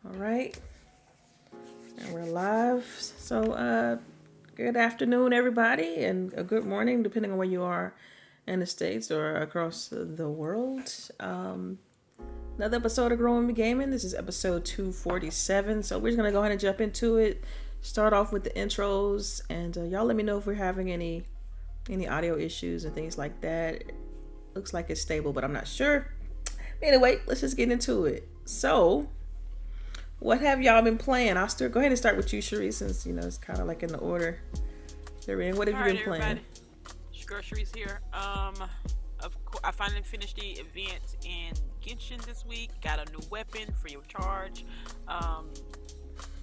All right. And we're live. So, good afternoon, everybody, and a good morning, depending on where you are in the States or across the world. Another episode of Growing Me Gaming. This is episode 247. So, we're just going to go ahead and jump into it. Start off with the intros, and y'all let me know if we're having any audio issues and things like that. Looks like it's stable, but I'm not sure. Anyway, let's just get into it. So, what have y'all been playing? I'll still go ahead and start with you, CHAREECE, since it's kind of like in the order they're in. What have you been playing? Everybody. It's your girl CHAREECE here. Of course, I finally finished the event in Genshin this week. Got a new weapon free of charge.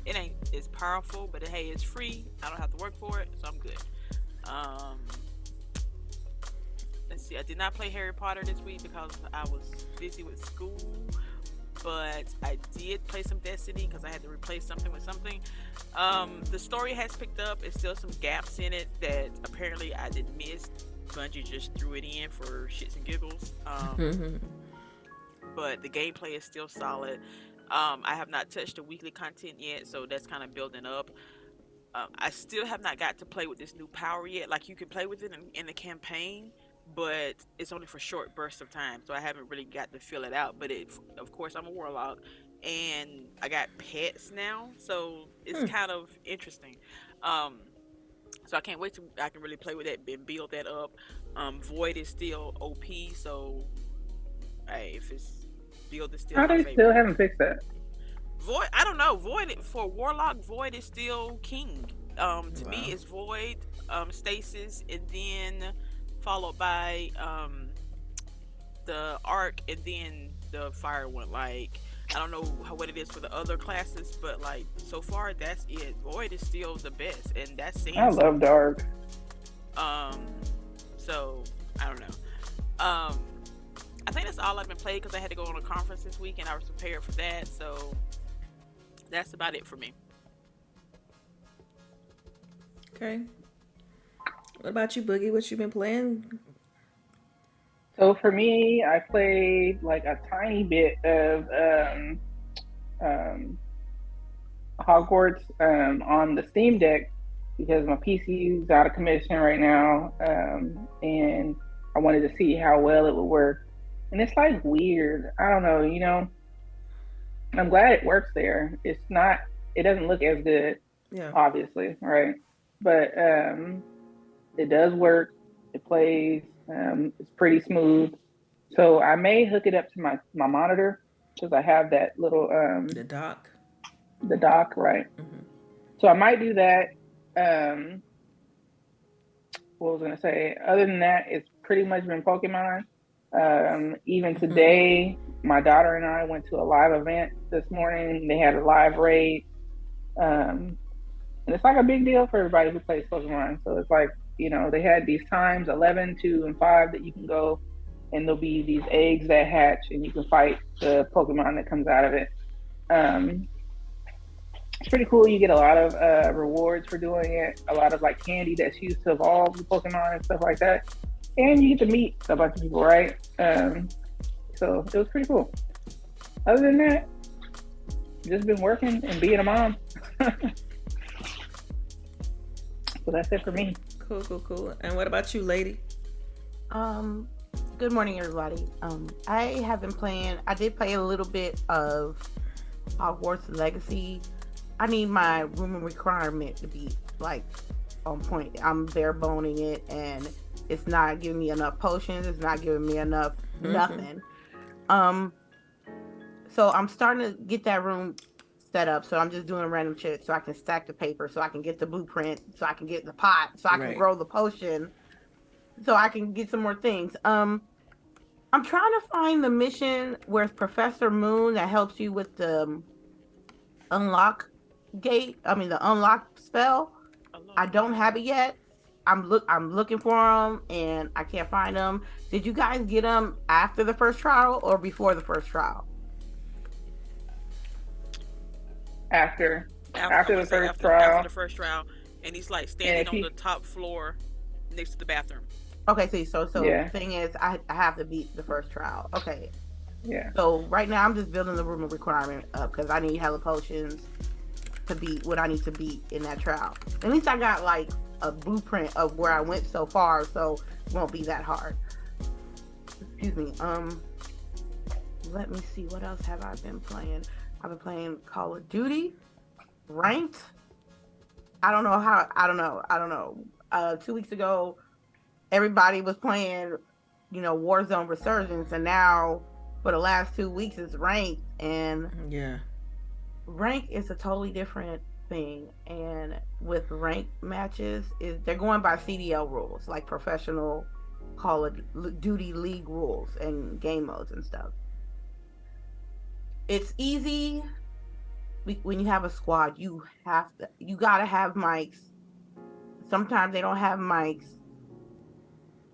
It ain't as powerful, but hey, it's free. I don't have to work for it, so I'm good. Let's see. I did not play Harry Potter this week because I was busy with school. But I did play some Destiny because I had to replace something with something. The story has picked up. There's still some gaps in it that apparently I did miss. Bungie just threw it in for shits and giggles. But the gameplay is still solid. I have not touched the weekly content yet, so that's kind of building up. I still have not got to play with this new power yet. Like, you can play with it in the campaign, but it's only for short bursts of time, so I haven't really got to feel it out. But of course, I'm a warlock, and I got pets now, so it's kind of interesting. So I can't wait till I can really play with that and build that up. Void is still OP, so hey, if it's build is still How my they favorite. still haven't fixed that? Void, I don't know. Void for warlock, Void is still king. To me, it's Void, Stasis, and then followed by the Arc, and then the Fire one. Like, I don't know what it is for the other classes, but like so far that's it. Void is still the best, and that's saying I love Dark. So I don't know. I think that's all I've been playing because I had to go on a conference this week, and I was prepared for that. So that's about it for me. Okay. What about you, Boogie? What you been playing? So for me, I played like a tiny bit of Hogwarts on the Steam Deck because my PC is out of commission right now, and I wanted to see how well it would work. And it's like weird. I don't know. I'm glad it works there. It doesn't look as good, obviously, right? But it does work. It plays. It's pretty smooth. So I may hook it up to my monitor because I have that little the dock. The dock, right? Mm-hmm. So I might do that. What was I gonna say? Other than that, it's pretty much been Pokemon. Even today, my daughter and I went to a live event this morning. They had a live raid. And it's like a big deal for everybody who plays Pokemon. So it's like, they had these times, 11, 2, and 5, that you can go, and there'll be these eggs that hatch, and you can fight the Pokemon that comes out of it. It's pretty cool. You get a lot of rewards for doing it, a lot of like candy that's used to evolve the Pokemon and stuff like that. And you get to meet a bunch of people, right? So it was pretty cool. Other than that, just been working and being a mom. So that's it for me. Cool. And what about you, lady? Good morning, everybody. I have been playing. I did play a little bit of Hogwarts Legacy. I need my room requirement to be like on point. I'm bare boning it, and it's not giving me enough potions. It's not giving me enough nothing. So I'm starting to get that room set up. So I'm just doing random shit so I can stack the paper, so I can get the blueprint, so I can get the pot, so I can grow the potion, so I can get some more things. I'm trying to find the mission where Professor Moon that helps you with the unlock spell. I don't have it yet. I'm looking for them and I can't find them. Did you guys get them after the first trial or before the first trial? After the first trial, and he's like standing on the top floor next to the bathroom. Okay, so the thing is, I have to beat the first trial. Okay, Yeah. So right now I'm just building the room of requirement up because I need hella potions to beat what I need to beat in that trial. At least I got like a blueprint of where I went so far, so it won't be that hard. Excuse me. Let me see, what else have I been playing? I've been playing Call of Duty, ranked. I don't know. 2 weeks ago, everybody was playing, Warzone Resurgence, and now for the last 2 weeks it's ranked, and yeah, rank is a totally different thing. And with rank matches, they're going by CDL rules, like professional Call of Duty League rules and game modes and stuff. It's easy when you have a squad. You gotta have mics. Sometimes they don't have mics.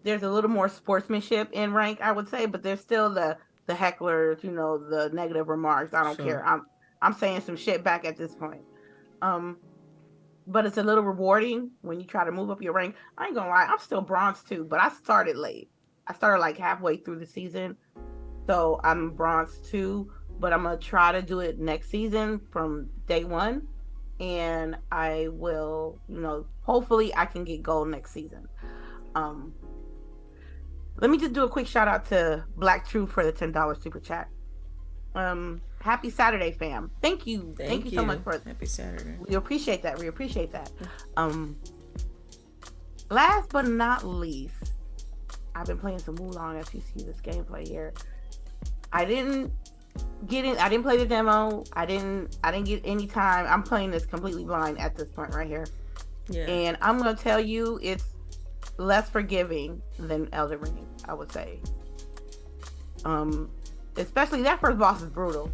There's a little more sportsmanship in rank, I would say, but there's still the hecklers, the negative remarks. I don't care. I'm saying some shit back at this point. But it's a little rewarding when you try to move up your rank. I ain't gonna lie, I'm still bronze 2, but I started late. I started like halfway through the season. So I'm bronze 2, but I'm gonna try to do it next season from day 1. And I will, hopefully I can get gold next season. Let me just do a quick shout out to Black True for the $10 super chat. Happy Saturday, fam. Thank you so much for happy Saturday. We appreciate that. Last but not least, I've been playing some Wulong, as you see this gameplay here. I didn't play the demo. I didn't get any time. I'm playing this completely blind at this point right here. Yeah. And I'm gonna tell you, it's less forgiving than Elden Ring, I would say. Especially that first boss is brutal.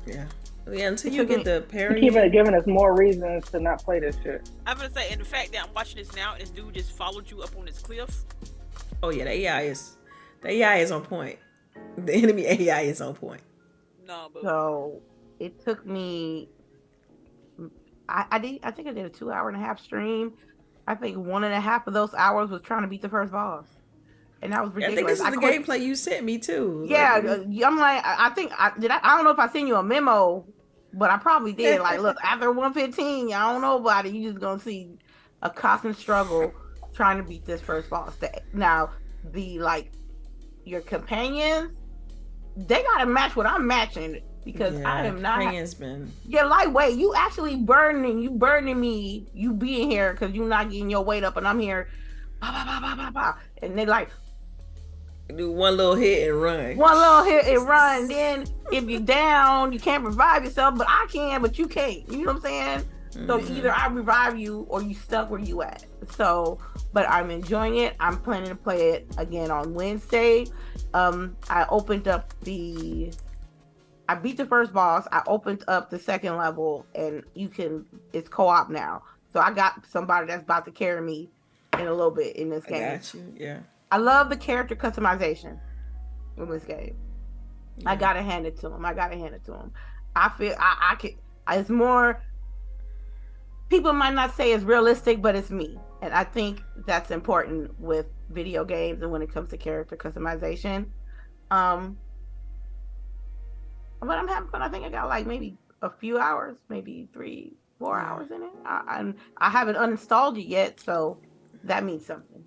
Yeah. Yeah, until you get the parry. You keep giving us more reasons to not play this shit. I'm gonna say, and the fact that I'm watching this now, and this dude just followed you up on this cliff. Oh yeah, the AI is on point. The enemy AI is on point. No, but so it took me. I think I did a 2.5-hour stream. I think 1.5 of those hours was trying to beat the first boss, and that was ridiculous. I think this is the gameplay you sent me too. Yeah, I'm like, I think I don't know if I sent you a memo, but I probably did. Like, look, after 115, I don't know about it. You just gonna see a constant struggle trying to beat this first boss. Now, your companions, they gotta match what I'm matching, because I am not. You're lightweight. You actually burning me. You being here because you're not getting your weight up, and I'm here. Bah, bah, bah, bah, bah, and they like do one little hit and run. Then if you're down, you can't revive yourself, but I can, but you can't. You know what I'm saying? Mm-hmm. So either I revive you or you stuck where you at. So, but I'm enjoying it. I'm planning to play it again on Wednesday. I beat the first boss. I opened up the second level, and it's co-op now. So I got somebody that's about to carry me in a little bit in this game. I got you. Yeah. I love the character customization in this game. Yeah. I gotta hand it to him. I feel I could. It's more. People might not say it's realistic, but it's me, and I think that's important with video games and when it comes to character customization. But I'm having fun. I think I got like maybe a few hours, maybe 3-4 hours in it. I haven't uninstalled it yet, so that means something.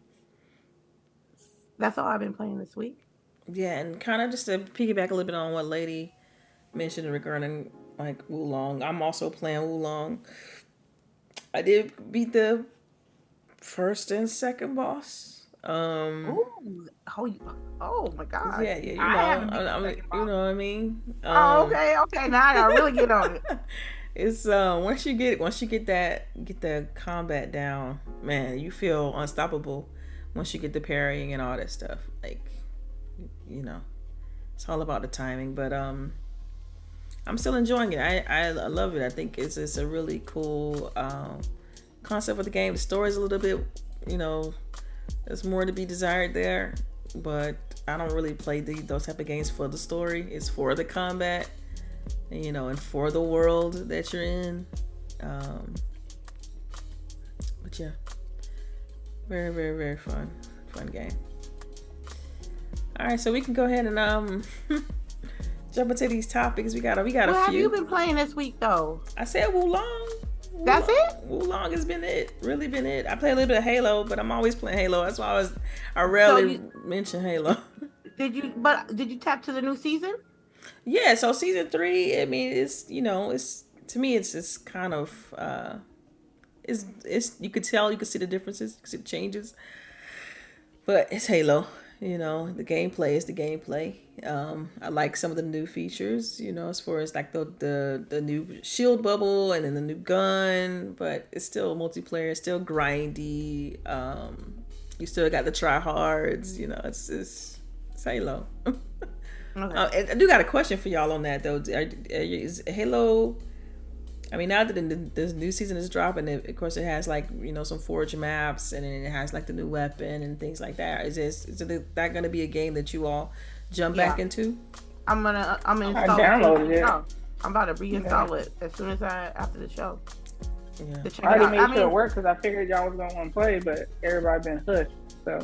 That's all I've been playing this week. Yeah, and kind of just to piggyback a little bit on what Lady mentioned regarding like Wulong. I'm also playing Wulong. I did beat the first and second boss. Oh my god! Yeah, you know what I mean. Okay. Now I gotta really get on it. It's once you get the combat down, man, you feel unstoppable. Once you get the parrying and all that stuff, like, it's all about the timing. But I'm still enjoying it. I love it. I think it's a really cool concept of the game. The story's a little bit, there's more to be desired there. But I don't really play those type of games for the story. It's for the combat, and for the world that you're in. But yeah. Very, very, very fun game. All right, so we can go ahead and jump into these topics. We got a few. What have you been playing this week though? I said Wulong. That's it? Wulong has been it. Really been it. I play a little bit of Halo, but I'm always playing Halo. That's why I rarely mention Halo. Did you tap to the new season? Yeah, so season 3, I mean, it's to me it's kind of it's you could tell, you could see the differences, you could see the changes. But it's Halo. The gameplay is the gameplay. I like some of the new features, as far as like the new shield bubble and then the new gun, but it's still multiplayer, it's still grindy. You still got the tryhards, it's Halo. Okay. I do got a question for y'all on that though. Is Halo? I mean, now that this new season is dropping, of course it has like some Forge maps, and then it has like the new weapon and things like that. Is that going to be a game that you all jump back into? I'm gonna install downloaded it. I'm about to reinstall it as soon as after the show. Yeah. I already made sure it worked because I figured y'all was gonna want to play, but everybody been hushed. So.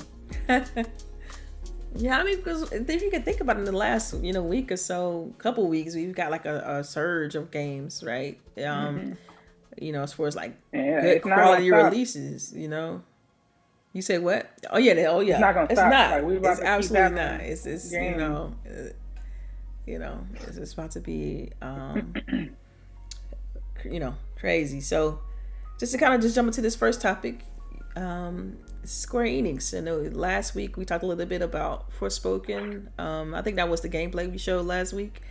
Yeah, I mean, because if you can think about it, in the last week or so, couple weeks, we've got like a surge of games, right? As far as like good quality releases, You say what? Oh yeah, It's not gonna stop. Not. Like, it's absolutely not. It's it's about to be crazy. So just to kind of jump into this first topic. Square Enix. I know last week we talked a little bit about Forspoken. I think that was the gameplay we showed last week,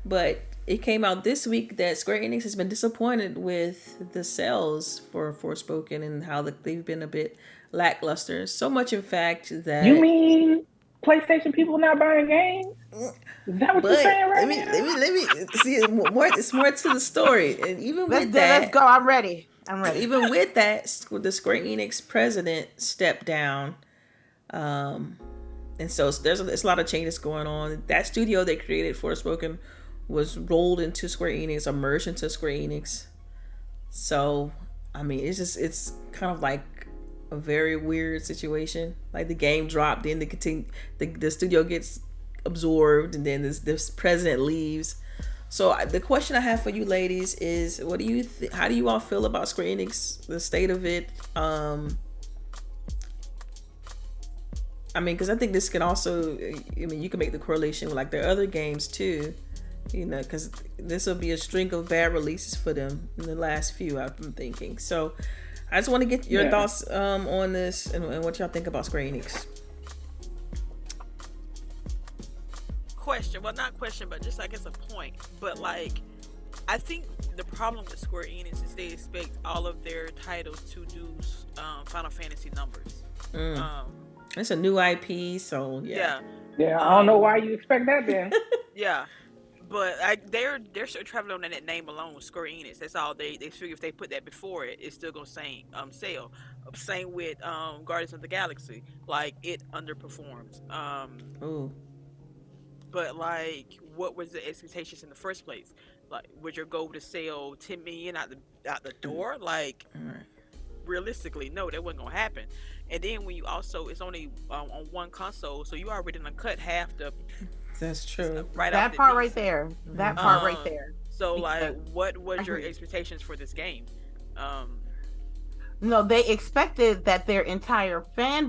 but it came out this week that Square Enix has been disappointed with the sales for Forspoken and how they've been a bit lackluster. So much, in fact, that you mean PlayStation people not buying games? Is that what you're saying right now? Let me see. It's more to the story, and even with that, let's go. I'm ready. Even with that, the Square Enix president stepped down, and so there's a lot of changes going on. That studio they created Forspoken was rolled into Square Enix, or merged into Square Enix. So, I mean, it's kind of like a very weird situation. Like the game dropped, then the studio gets absorbed, and then this president leaves. So the question I have for you ladies is, what do you how do you all feel about Square Enix, the state of it? I mean, because I think this can also, you can make the correlation with like their other games too, because this will be a string of bad releases for them in the last few, I'm thinking. So I just want to get your thoughts on this and what y'all think about Square Enix. Not question, but just like it's a point. But like, I think the problem with Square Enix is they expect all of their titles to do Final Fantasy numbers. It's a new IP, so yeah. I don't know why you expect that then. Yeah, but they're still traveling on that name alone. Square Enix. That's all they figure. If they put that before it, it's still gonna sell. Same with Guardians of the Galaxy. Like, it underperformed. But like, what was the expectations in the first place? Like, would your goal to sell 10 million out the door? Like, realistically, no, that wasn't gonna happen. And then when you also, it's only on one console, so you already done cut half the. That's true. That part right there. That part right there. So like, what was your expectations for this game? No, they expected that their entire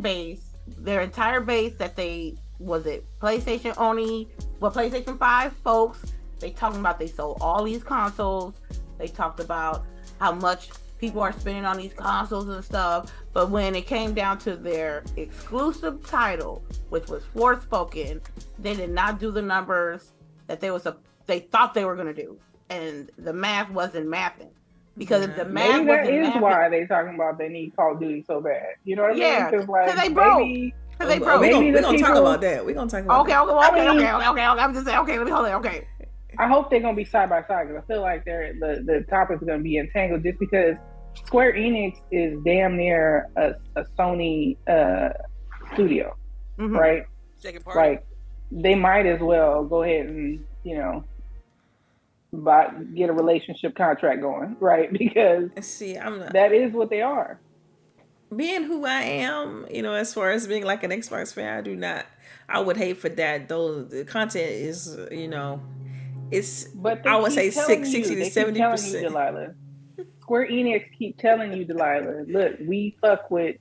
base that they. Was it PlayStation only? Well, PlayStation 5 folks, they talking about they sold all these consoles. They talked about how much people are spending on these consoles and stuff. But when it came down to their exclusive title, which was Forspoken, they did not do the numbers that they thought they were going to do. And the math wasn't mathing. Because if the math maybe that is why they talking about they need Call of Duty so bad. You know what I mean? Yeah, because they broke. We're gonna talk about that. We're gonna talk about okay. I'm just saying. Okay, let me hold it. Okay. I hope they're gonna be side by side, because I feel like the topics are gonna be entangled, just because Square Enix is damn near a Sony studio, right? Second part. Like, they might as well go ahead and get a relationship contract going, right? Because that is what they are. being who I am, as far as being like an Xbox fan, I would hate for that. Though the content is, it's, But I they would say keep telling 60 you, to they keep telling you, 70%. Delilah. Square Enix keep telling you, Delilah, look, we fuck with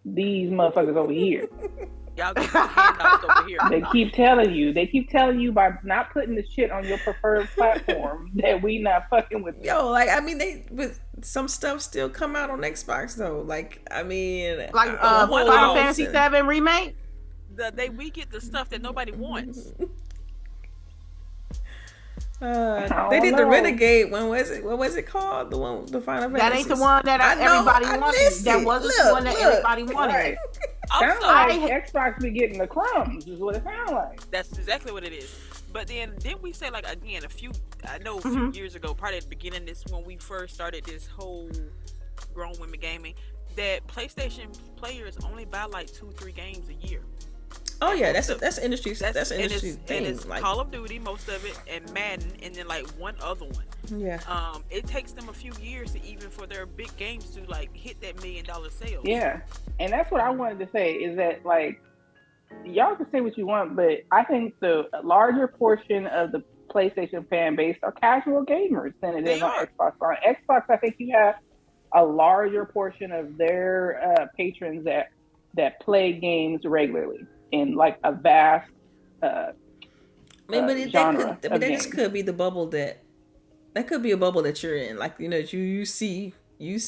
these motherfuckers over here. Y'all get handouts over here. They keep telling you by not putting the shit on your preferred platform that we not fucking with them. Yo, but some stuff still come out on Xbox though. Like Final Fantasy VII Remake. We get the stuff that nobody wants. They did the Renegade. When was it? What was it called? The Final Fantasy. That ain't the one that everybody wanted. That wasn't the one that everybody wanted. Right. Sounds like Xbox be getting the crumbs, is what it sounds like. That's exactly what it is. But then didn't we say, like, again, a few years ago, probably at the beginning of this, when we first started this whole grown women gaming, that PlayStation players only buy like 2-3 games a year. Oh yeah, that's industry. That's industry thing. And it's Call of Duty, most of it, and Madden, and then like one other one. Yeah. It takes them a few years to even for their big games to like hit that $1 million sales. Yeah, and that's what I wanted to say is that, like, y'all can say what you want, but I think the larger portion of the PlayStation fan base are casual gamers than it is on Xbox. On Xbox, I think you have a larger portion of their patrons that play games regularly in like a vast genre. That just could be the bubble that could be a bubble that you're in. Like, you see. You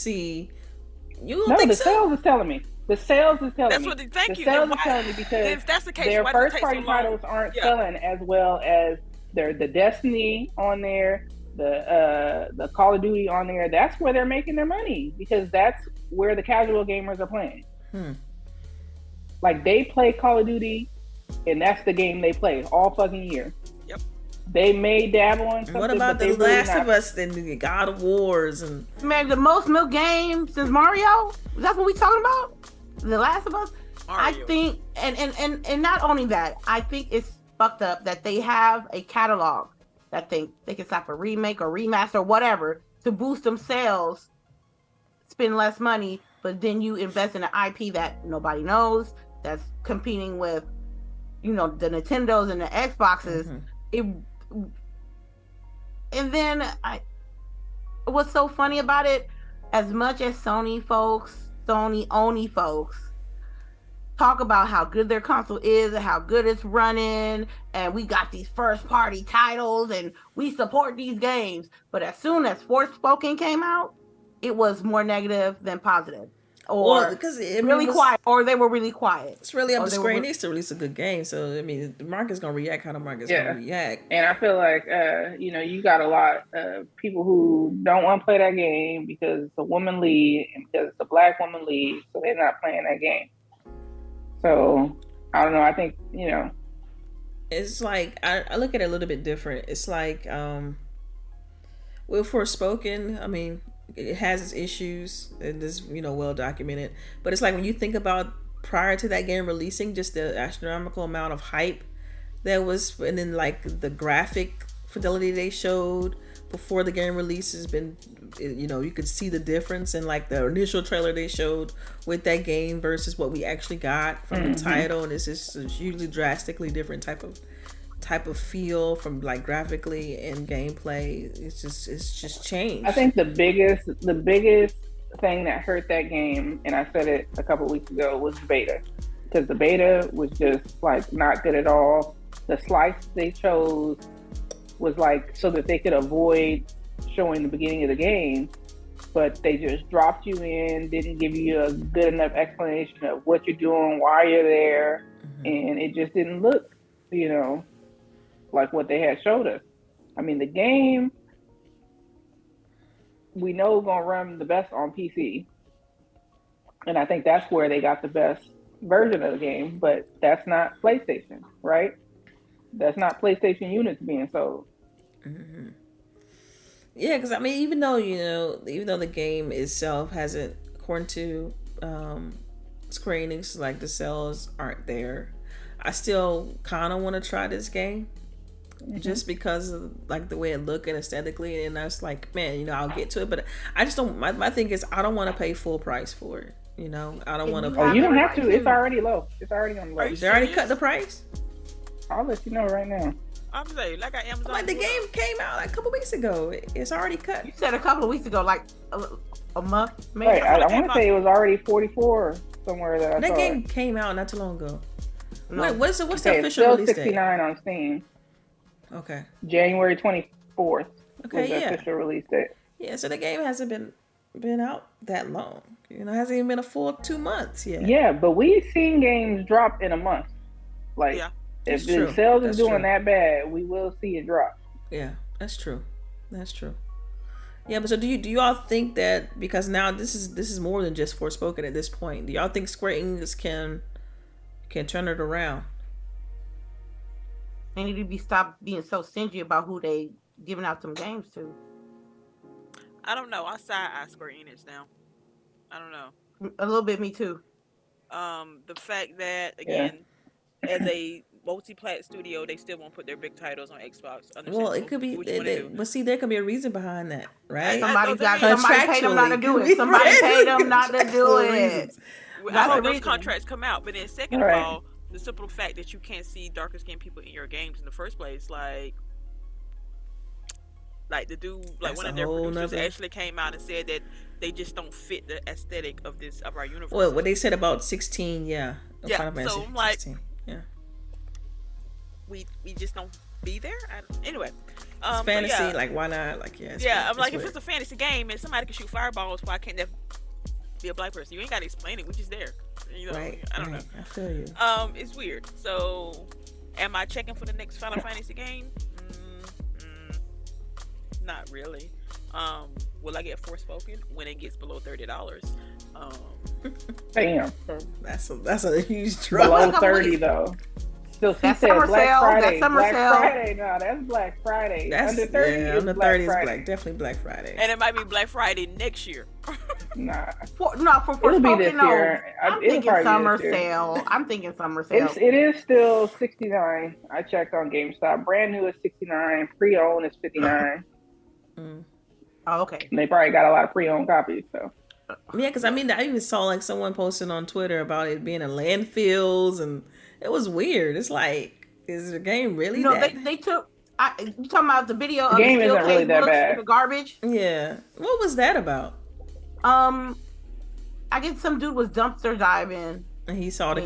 don't think the so? sales is telling me. The sales is telling me. That's what thank you. The sales is telling me because if that's the case, their why first party titles aren't selling as well as the Destiny on there, the Call of Duty on there. That's where they're making their money because that's where the casual gamers are playing. Like, they play Call of Duty, and that's the game they play all fucking year. Yep. They may dabble in something. What about The Last of Us and the God of Wars and man, the most milk game since Mario? That's what we talking about? The Last of Us? Mario. I think, and not only that, I think it's fucked up that they have a catalog that they can slap a remake or remaster or whatever to boost them sales, spend less money, but then you invest in an IP that nobody knows, that's competing with, the Nintendos and the Xboxes. And then what's so funny about it, as much as Sony only folks talk about how good their console is and how good it's running, and we got these first party titles and we support these games, but as soon as Forspoken came out, it was more negative than positive. Or because really quiet, or they were really quiet. It's really up to Square Enix to release a good game. So, I mean, the market's going to react how the market's going to react. And I feel like, you got a lot of people who don't want to play that game because it's a woman lead and because it's a black woman lead, so they're not playing that game. So, I don't know. I think, It's like, I look at it a little bit different. It's like, with Forspoken, I mean, it has its issues and is well documented, but it's like when you think about prior to that game releasing, just the astronomical amount of hype that was, and then like the graphic fidelity they showed before the game release has been, you could see the difference in like the initial trailer they showed with that game versus what we actually got from the title, and it's just a hugely drastically different type of feel from like graphically and gameplay. It's just changed. I think the biggest thing that hurt that game, and I said it a couple weeks ago, was the beta, because the beta was just like not good at all. The slice they chose was like so that they could avoid showing the beginning of the game, but they just dropped you in, didn't give you a good enough explanation of what you're doing, why you're there, and it just didn't look, like what they had showed us. I mean, the game, we know is gonna run the best on PC, and I think that's where they got the best version of the game. But that's not PlayStation, right? That's not PlayStation units being sold. Yeah, because I mean, even though the game itself hasn't, according to Square Enix, like the sales aren't there, I still kind of want to try this game. Just because of like the way it looked and aesthetically, and I was like, man, I'll get to it, but I just don't. My thing is, I don't want to pay full price for it. You know, I don't want to. Oh, you don't have to. It's already low. It's already on low. They already cut the price. I'll let you know right now. I'm saying, like Amazon. Like the game came out like a couple weeks ago. It's already cut. You said a couple of weeks ago, like a month, maybe. Right, I want to say it was already 44 somewhere that I That saw game it. came out not too long ago. No. What's the Okay, official it's still release date? 69 on Steam. Okay. January 24th was Okay, the official release date. Yeah, so the game hasn't been out that long. You know, it hasn't even been a full 2 months yet. Yeah, but we've seen games drop in a month. Like, if the sales is doing that bad, we will see it drop. Yeah, that's true. That's true. Yeah, but so do y'all think that, because now this is more than just Forspoken at this point, do y'all think Square Enix can turn it around? They need to stop being so stingy about who they giving out them games to. I don't know. I side-eye Square Enix now. I don't know. A little bit, me too. The fact that, again, as a multi-plat studio, they still won't put their big titles on Xbox. Well, it could be, but see, there could be a reason behind that, right? Somebody paid them not to do it. Somebody paid them not to do it. I hope those contracts come out. But then, second of all, the simple fact that you can't see darker skinned people in your games in the first place, like the dude, like one of their producers actually came out and said that they just don't fit the aesthetic of our universe. Well, what they said about 16, yeah. Yeah, so I'm like, 16, yeah. We just don't be there. Anyway, it's fantasy. Like, why not? Like, yeah. I'm like, if it's a fantasy game and somebody can shoot fireballs, why can't that be a black person? You ain't got to explain it. We just there. You know, right. I don't know. I feel you. It's weird. So, am I checking for the next Final Fantasy game? Not really. Will I get Forspoken when it gets below $30? Damn. That's a huge drop. Below 30 though. Still, that's summer sale. Friday. That's summer Black sale. Friday. No, that's Black Friday. Under 30 is under Black 30 Friday. is definitely Black Friday. And it might be Black Friday next year. Nah. For it'll be this year. I'm thinking summer sale. I'm thinking summer sale. It is still 69. I checked on GameStop. Brand new is 69. Pre-owned is 59. Oh, okay. And they probably got a lot of pre-owned copies. So. Yeah, because I even saw like someone posting on Twitter about it being in landfills, and it was weird. It's like, is the game really? No, that? they took. You talking about the video? The game isn't really that bad. The garbage. Yeah. What was that about? I guess some dude was dumpster diving, and he saw the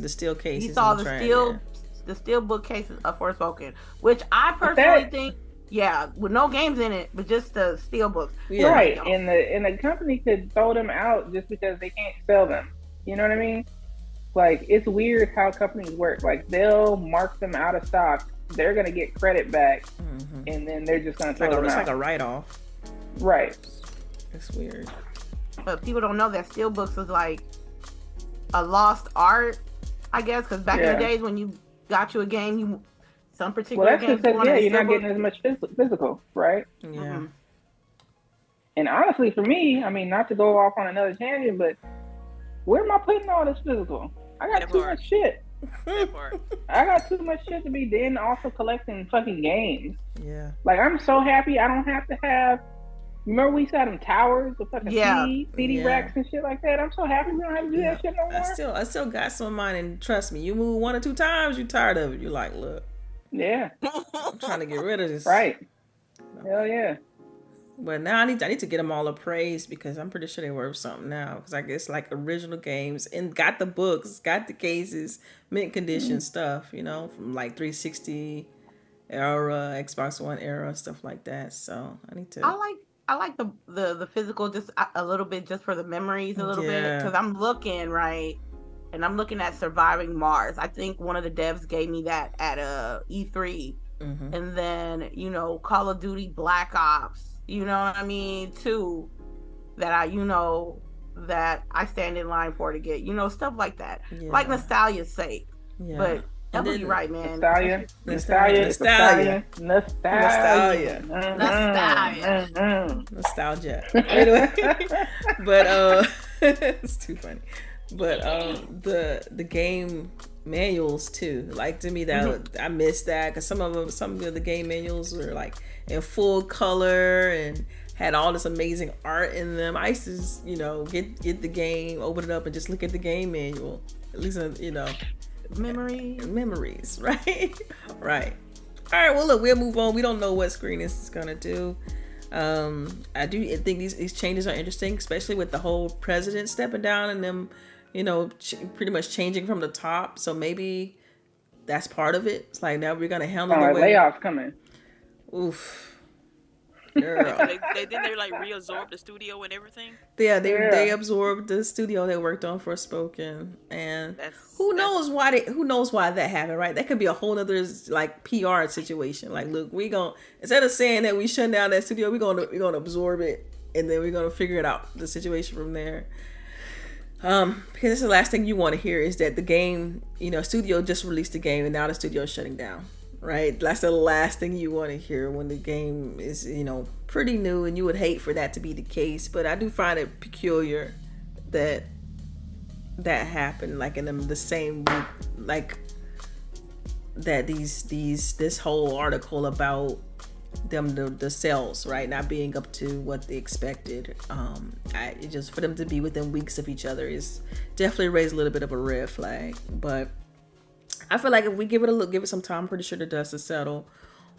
steel cases. He saw the steel bookcases of Forspoken, which I personally think. Yeah, with no games in it, but just the steel books. Yeah. Right, and the company could throw them out just because they can't sell them. You know what I mean? Like, it's weird how companies work. Like, they'll mark them out of stock. They're gonna get credit back, and then they're just gonna throw them out. It's like a write-off. Right. It's weird. But people don't know that steel books is like a lost art, I guess, because back in the days when you got you a game, some particular games, you're not getting as much physical, right? Yeah. And honestly, for me, I mean, not to go off on another tangent, but where am I putting all this physical? I got too much shit. I got too much shit to be then also collecting fucking games. Yeah. Like, I'm so happy I don't have to have. Remember we used to have them towers, the fucking CD racks and shit like that. I'm so happy we don't have to do that shit no more. I still got some of mine, and trust me, you move 1 or 2 times, you're tired of it. You're like, look. Yeah. I'm trying to get rid of this. Right. Hell yeah. But now I need to get them all appraised, because I'm pretty sure they're worth something now. Because I guess like original games, and got the books, got the cases, mint condition stuff, you know, from like 360 era, Xbox One era, stuff like that. So I need to. I like the physical just a little bit, just for the memories a little bit, because I'm looking and I'm looking at Surviving Mars. I think one of the devs gave me that at E3, and then Call of Duty Black Ops. You know what I mean? 2, that I stand in line for to get. Stuff like that, like nostalgia's sake. Yeah. But you're right, man. Nostalgia. Anyway, but it's too funny. But the game manuals too. Like, to me, that I missed that, because some of the game manuals were like in full color and had all this amazing art in them. I used to just, get the game, open it up, and just look at the game manual. At least, memories, right? Right. All right, well, look, we'll move on. We don't know what Square Enix is going to do. I do think these changes are interesting, especially with the whole president stepping down and them, pretty much changing from the top. So maybe that's part of it. It's like now we're going to handle the way... layoffs coming. Oof. Girl. Didn't they like reabsorb the studio and everything? Yeah, they absorbed the studio they worked on for Spoken, and who knows why that happened, right? That could be a whole other like PR situation. Like, look, we gonna, instead of saying that we shut down that studio, we're gonna absorb it, and then we're gonna figure it out, the situation from there. Because the last thing you want to hear is that the game, studio just released the game and now the studio is shutting down. Right, that's the last thing you want to hear when the game is, pretty new, and you would hate for that to be the case. But I do find it peculiar that happened, like in the same week, like that this whole article about them the sales, right, not being up to what they expected. It just for them to be within weeks of each other is definitely raised a little bit of a red flag, but. I feel like if we give it a look, give it some time, I'm pretty sure the dust will settle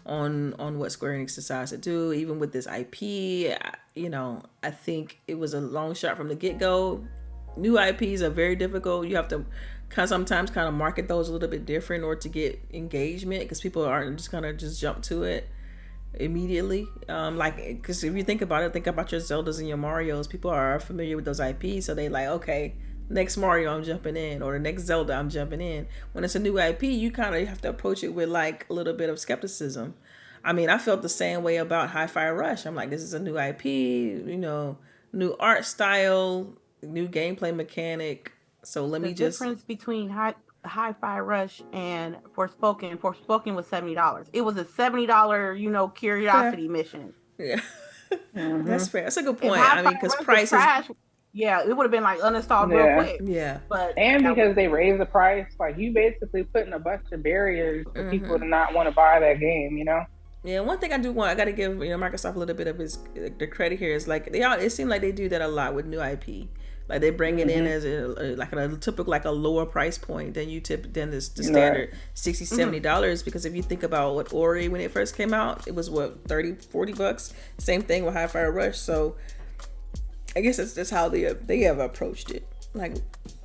on what Square Enix decides to do. Even with this IP, I think it was a long shot from the get-go. New IPs are very difficult. You have to sometimes kind of market those a little bit different in order to get engagement, because people aren't just gonna just jump to it immediately. Because if you think about it, think about your Zeldas and your Marios. People are familiar with those IPs, so they like, okay, next Mario I'm jumping in, or the next Zelda I'm jumping in. When it's a new IP, you kind of have to approach it with like a little bit of skepticism. I mean, I felt the same way about Hi-Fi Rush. I'm like, this is a new IP, new art style, new gameplay mechanic. So let me just... The difference between Hi-Fi Rush and Forspoken was $70. It was a $70, curiosity mission. Yeah. Mm-hmm. That's fair. That's a good point. I mean, because price is... Yeah, it would have been like uninstalled real quick. Yeah. And because they raised the price, like you basically putting a bunch of barriers for people to not want to buy that game, Yeah, one thing I got to give Microsoft a little bit of the credit here is like it seems like they do that a lot with new IP. Like they bring it in as a typical like a lower price point than the standard $60, $70. Because if you think about what Ori when it first came out, it was what $30-$40. Same thing with Hi-Fi Rush. So I guess that's just how they have approached it. Like,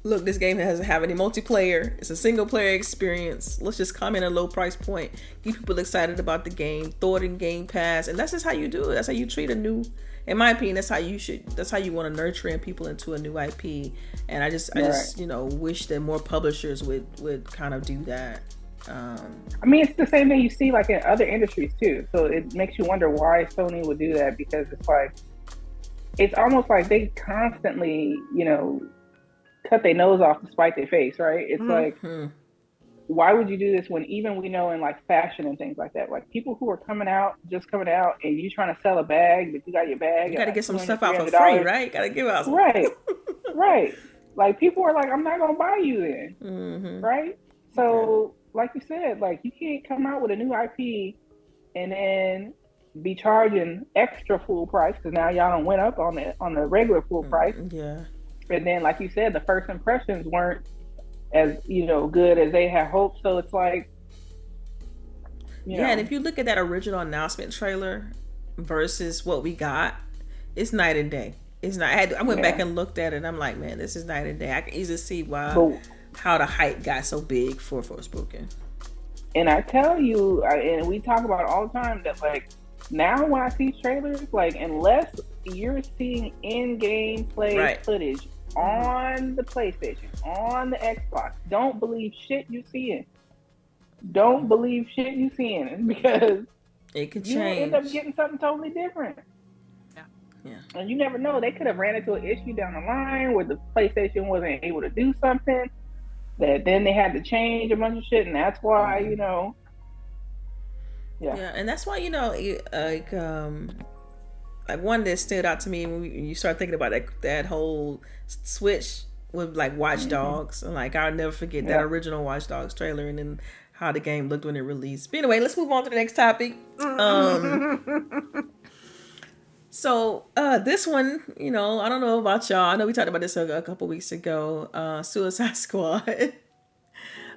look, this game doesn't have any multiplayer. It's a single player experience. Let's just come in at a low price point, get people excited about the game, throw it in Game Pass, and that's just how you do it. That's how you treat a new. In my opinion, that's how you want to nurture people into a new IP. And I just wish that more publishers would kind of do that. I mean, it's the same thing you see like in other industries too. So it makes you wonder why Sony would do that, because it's like. It's almost like they constantly, cut their nose off to spite their face, right? It's like, why would you do this when even we know in like fashion and things like that, like people who are coming out, and you trying to sell a bag, but you got your bag. You got to get some stuff out for free, right? Got to give out some. Right, right. Like people are like, I'm not going to buy you then, right? So like you said, like you can't come out with a new IP and then be charging extra full price, because now y'all don't went up on the regular full price. Yeah. And then, like you said, the first impressions weren't as good as they had hoped. So it's like, and if you look at that original announcement trailer versus what we got, it's night and day. It's not. I went back and looked at it, and I'm like, man, this is night and day. I can easily see how the hype got so big for Forspoken. And I tell you, and we talk about it all the time, that like. Now when I see trailers, like unless you're seeing in-game play footage on the PlayStation, on the Xbox, don't believe shit you seeing. Don't believe shit you seeing, because it could you change. end up getting something totally different. Yeah. And you never know. They could have ran into an issue down the line where the PlayStation wasn't able to do something, that then they had to change a bunch of shit, and that's why, Yeah, and that's why like one that stood out to me when you start thinking about that whole switch with like Watch Dogs, and like I'll never forget that original Watch Dogs trailer, and then how the game looked when it released. But anyway, let's move on to the next topic. So this one, I don't know about y'all. I know we talked about this a couple weeks ago. Suicide Squad,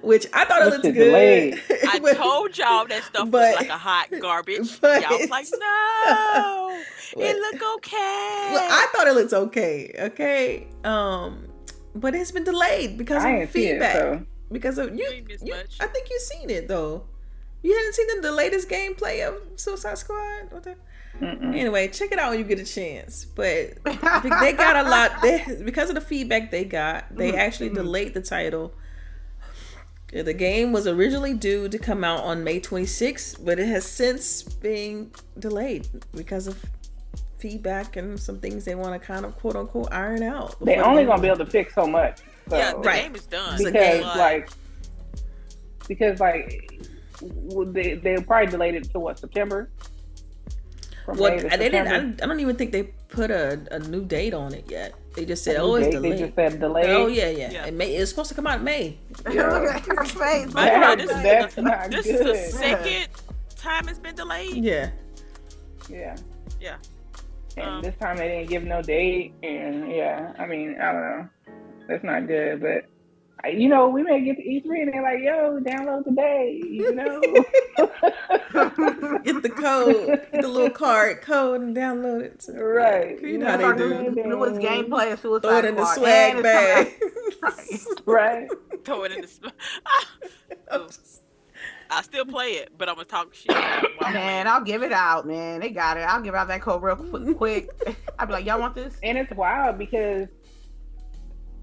which I thought it looked good. Delayed. I told y'all that stuff was like a hot garbage. Y'all was like, no, it look okay. Well, I thought it looked okay. Okay. But it's been delayed because of feedback. Because of you. I think you've seen it though. You hadn't seen the latest gameplay of Suicide Squad? Anyway, check it out when you get a chance. But they got a lot. Because of the feedback they got, they actually delayed the title. The game was originally due to come out on May 26th, but it has since been delayed because of feedback and some things they want to kind of quote unquote iron out. They're only going to be able to fix so much. So, yeah, the game is done. Because they probably delayed it to September? Well, I don't even think they put a new date on it yet. They just said, it's delayed. They just said delayed. Oh yeah. It's supposed to come out in May. Look at her face. That's not good. This is the second time it's been delayed. Yeah. And this time they didn't give no date, and I don't know. That's not good, but. We may get to E3 and they're like, yo, download today, Get the code, the little code and download it. Right. You know how they do. Newest gameplay of Suicide Squad. Throw it in the swag bag. Right. Throw it in the I still play it, but I'm going to talk shit. Man, I'll give it out, man. They got it. I'll give out that code real quick. I'll be like, y'all want this? And it's wild because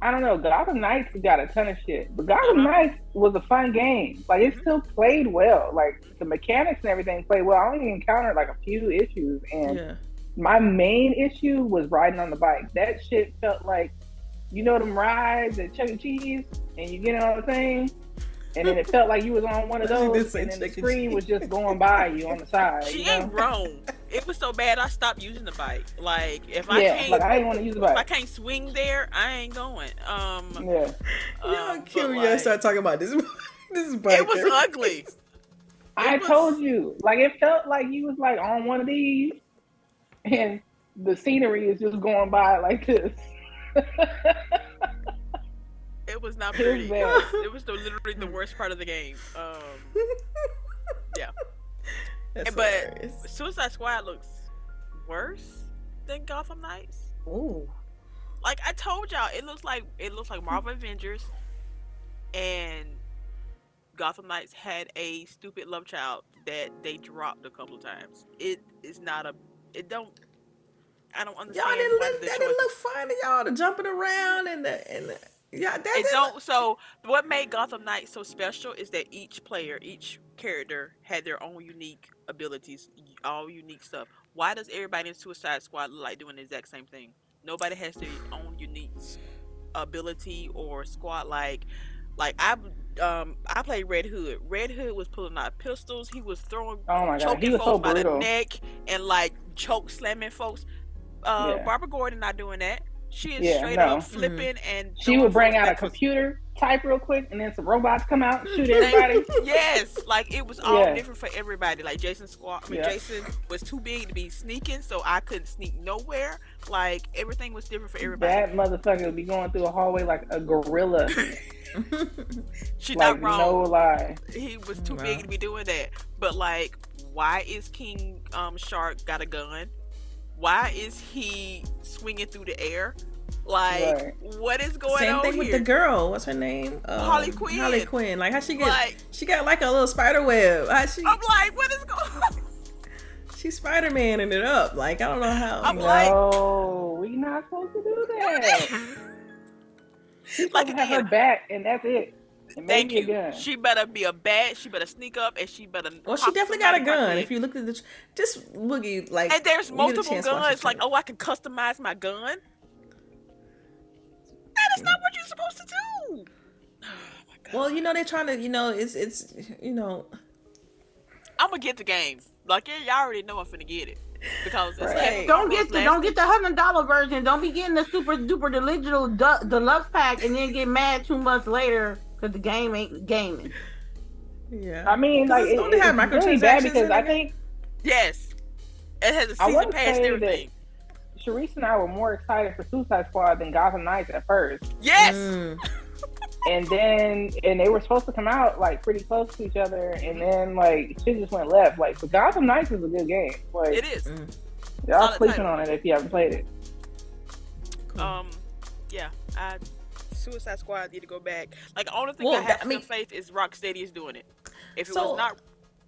I don't know, Gotham Knights got a ton of shit, but Gotham Knights was a fun game. Like, it still played well. Like, the mechanics and everything played well. I only encountered like a few issues, and my main issue was riding on the bike. That shit felt like, them rides at Chuck E. Cheese, and you get on the thing, and then it felt like you was on one of those, and then the screen was just going by you on the side. She ain't wrong. It was so bad I stopped using the bike. Like, if I didn't want to use the bike. If I can't swing there, I ain't going. Y'all kill me. I start talking about this bike. It was ugly. I told you, like, it felt like you was like on one of these, and the scenery is just going by like this. It was not pretty. It was literally the worst part of the game. Yeah. But hilarious. Suicide Squad looks worse than Gotham Knights. Ooh. Like I told y'all, it looks like Marvel Avengers, and Gotham Knights had a stupid love child that they dropped a couple of times. It is not I don't understand. Y'all didn't look fun to y'all, the jumping around and the So what made Gotham Knights so special is that each character had their own unique abilities, all unique stuff. Why does everybody in Suicide Squad look like doing the exact same thing? Nobody has their own unique ability or squad. Like I played Red Hood. Red Hood was pulling out pistols. He was choking folks by the neck and like choke slamming folks. Barbara Gordon not doing that. She is straight up flipping and she would bring out a computer, type real quick, and then some robots come out and shoot everybody. Yes, like it was all different for everybody. Like Jason was too big to be sneaking, so I couldn't sneak nowhere. Like everything was different for everybody. That motherfucker would be going through a hallway like a gorilla. She's not wrong. No lie. He was too big to be doing that. But like, why is King Shark got a gun? Why is he swinging through the air? Like, what is going on here? Same thing with the girl. What's her name? Harley Quinn. Harley Quinn. Like, how she got like a little spider web. I'm like, what is going on? She's Spider-Man-ing it up. Like, I don't know how. No, we not supposed to do that. She's supposed to have her back, and that's it. Thank you. She better be a bat. She better sneak up, and she better. Well, she definitely got a gun. If you look at just Boogie, like, and there's multiple guns. Like, I can customize my gun. That is not what you're supposed to do. Oh my God. Well, they're trying to, it's I'm gonna get the game. Like, y'all already know I'm finna get it because don't get the $100 version. Don't be getting the super duper digital deluxe pack and then get mad 2 months later. Because the game ain't gaming. Yeah. I mean, like, it's have really bad because I think... Yes. It has a season pass and everything. CHAREECE and I were more excited for Suicide Squad than Gotham Knights at first. Yes. And they were supposed to come out like pretty close to each other, and then like shit just went left. Like, but Gotham Knights is a good game. Like, It is. y'all sleeping on it if you haven't played it. Yeah, Suicide Squad need to go back. Like, the only thing I have some faith is Rocksteady is doing it. If it was not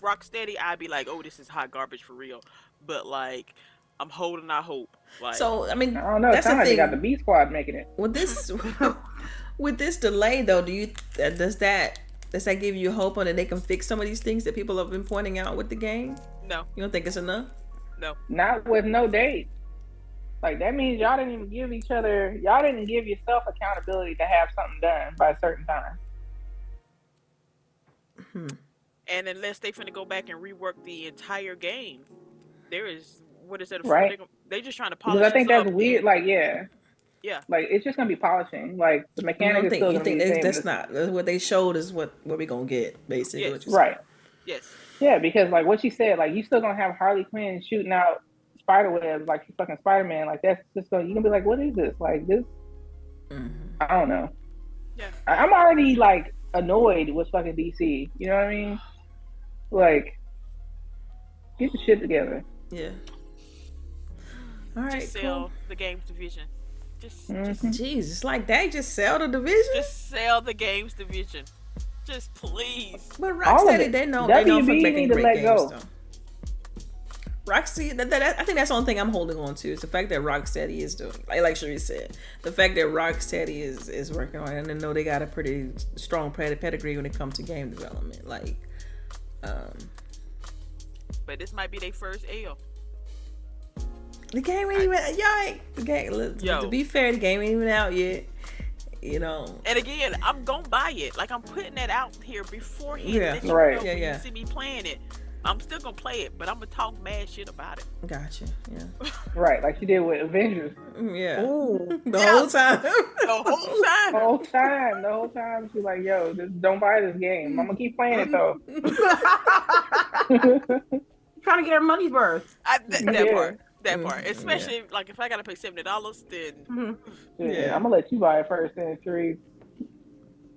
Rocksteady, I'd be like, oh, this is hot garbage for real. But like, I'm holding out hope. Like, so I mean, I don't know. It sounds like they got the B Squad making it. With this, with this delay though, does that give you hope on that they can fix some of these things that people have been pointing out with the game? No. You don't think it's enough? No. Not with no date. Like, that means y'all didn't give yourself accountability to have something done by a certain time. And unless they finna go back and rework the entire game, there is, what is that? Right. They just trying to polish. Because I think that's weird. And, like, yeah. Like, it's just gonna be polishing. Like, the mechanic is still gonna be the same. That's not what they showed is what we're gonna get, basically. Yes. Right. Yes. Yeah, because like what she said, like, you still gonna have Harley Quinn shooting out spider webs like she's fucking Spider-Man. Like, that's just you gonna be like, what is this? Like, this. I don't know. Yeah. I'm already like annoyed with fucking DC. You know what I mean? Like, get the shit together. Yeah. All right. Just sell the games division. Just Jesus, like that. Just sell the division. Just sell the games division. Just please. But Rocksteady, they know for making great games, though. Rocksteady, I think that's the only thing I'm holding on to is the fact that Rocksteady is doing, like Cherie said, the fact that Rocksteady is working on it, and I know they got a pretty strong pedigree when it comes to game development. Like, but this might be their first L. The game ain't even to be fair, the game ain't even out yet. You know. And again, I'm gonna buy it. Like, I'm putting that out here beforehand. Yeah. Right. You see me playing it. I'm still gonna play it, but I'm gonna talk mad shit about it. Gotcha. Yeah. Right, like you did with Avengers. Yeah. Ooh. The whole time. The whole time she's like, yo, don't buy this game. I'm gonna keep playing it though. Trying to get her money's worth. That part. Especially like if I gotta pay $70, then yeah, I'm gonna let you buy it first then, Cherie.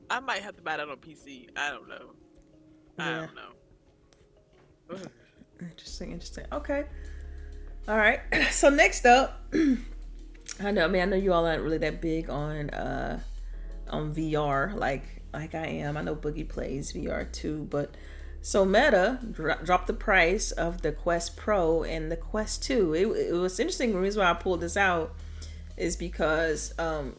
I might have to buy that on PC. I don't know. I don't know. Interesting. Okay. All right. So next up, I know you all aren't really that big on VR like I am. I know Boogie plays VR too, but so Meta dropped the price of the Quest Pro and the Quest 2. It was interesting. The reason why I pulled this out is because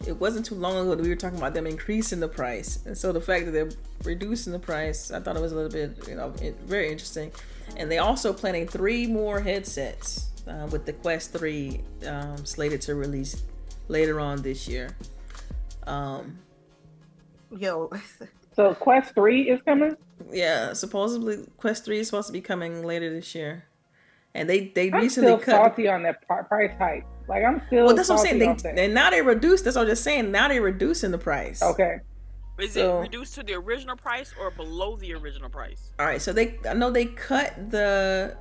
it wasn't too long ago that we were talking about them increasing the price, and so the fact that they're reducing the price, I thought it was a little bit, very interesting. And they also planning 3 more headsets with the Quest 3 slated to release later on this year. So Quest 3 is coming? Yeah, supposedly Quest 3 is supposed to be coming later this year. And they I'm recently still salty on that price hike. Like, I'm still. Well, that's what I'm saying. And now they reduced. That's what I'm just saying. Now they're reducing the price. Okay. Is it reduced to the original price or below the original price? All right. So I know they cut the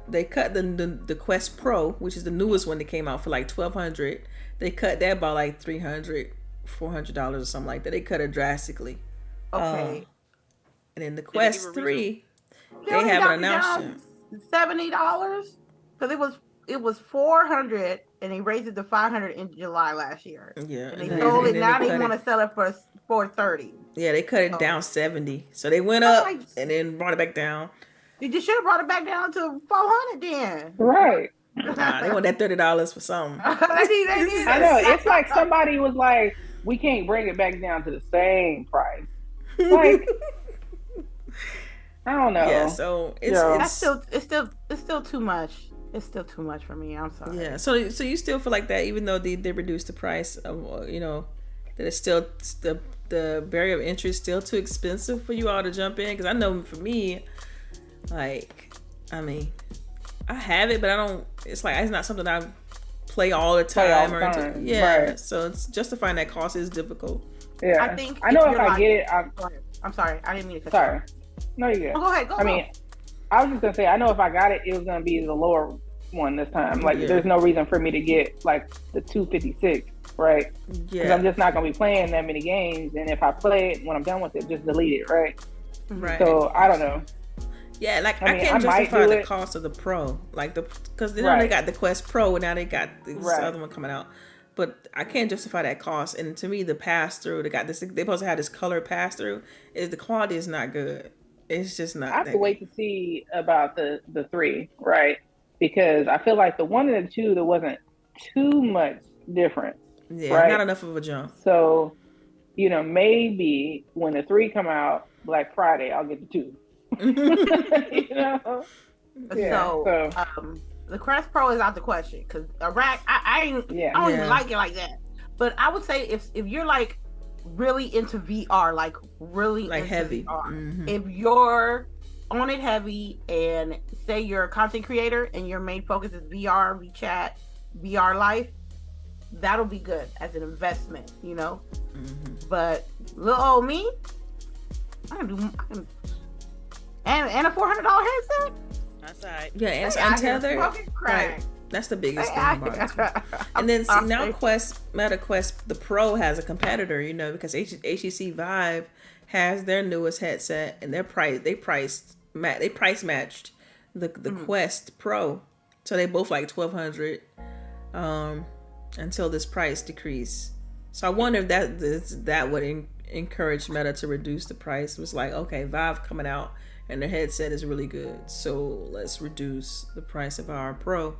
Quest Pro, which is the newest one that came out for like $1,200. They cut that by like $300, $400 or something like that. They cut it drastically. Okay. And then the Quest 3, they haven't announced yet. $70 because it was $400 and they raised it to $500 in July last year. Yeah, and they sold it. Now they want to sell it for $430. Yeah, they cut it down 70. So they went up and then brought it back down. You just should have brought it back down to $400 then. Right. Nah, they want that $30 for something. I know. It's like somebody was like, we can't bring it back down to the same price. Like, I don't know. Yeah, so it's still too much. It's still too much for me. I'm sorry. Yeah. So you still feel like that, even though they reduced the price of, that it's still the barrier of entry is still too expensive for you all to jump in? Because I know for me, like, I mean, I have it, but I don't. It's like it's not something I play all the time. Right. So it's justifying that cost is difficult. Yeah. I know if I get it, I'm sorry. I didn't mean to cut you off. No, you're good. Go ahead. I mean, I was just gonna say, I know if I got it, it was gonna be the lower one this time. Like, there's no reason for me to get like the 256, right? Because I'm just not gonna be playing that many games, and if I play it when I'm done with it, just delete it, right? Right. So I don't know. Yeah, like I can't justify the cost of the Pro, like because they got the Quest Pro and now they got this other one coming out, but I can't justify that cost. And to me, the pass through, they supposed to have this color pass through, the quality is not good. It's just not. I have to wait to see about the 3, right? Because I feel like the 1 and the 2, there wasn't too much difference. Yeah, right? Not enough of a jump. So, maybe when the 3 come out Black Friday, I'll get the 2. So the Quest Pro is out the question because a rack. I don't even like it like that. But I would say if you're like really into VR, like really like into heavy, VR, if you're on it heavy, and say you're a content creator and your main focus is VR, VChat, VR life, that'll be good as an investment, But little old me, and a $400 headset. That's right. Yeah, and it's untethered. Right. That's the biggest thing about it. And then now Meta Quest, the Pro has a competitor, because HTC Vive has their newest headset, and they price matched the Quest Pro, so they both like $1,200 until this price decrease. So I wonder if that would encourage Meta to reduce the price. It was like, okay, Vive coming out and their headset is really good, so let's reduce the price of our Pro.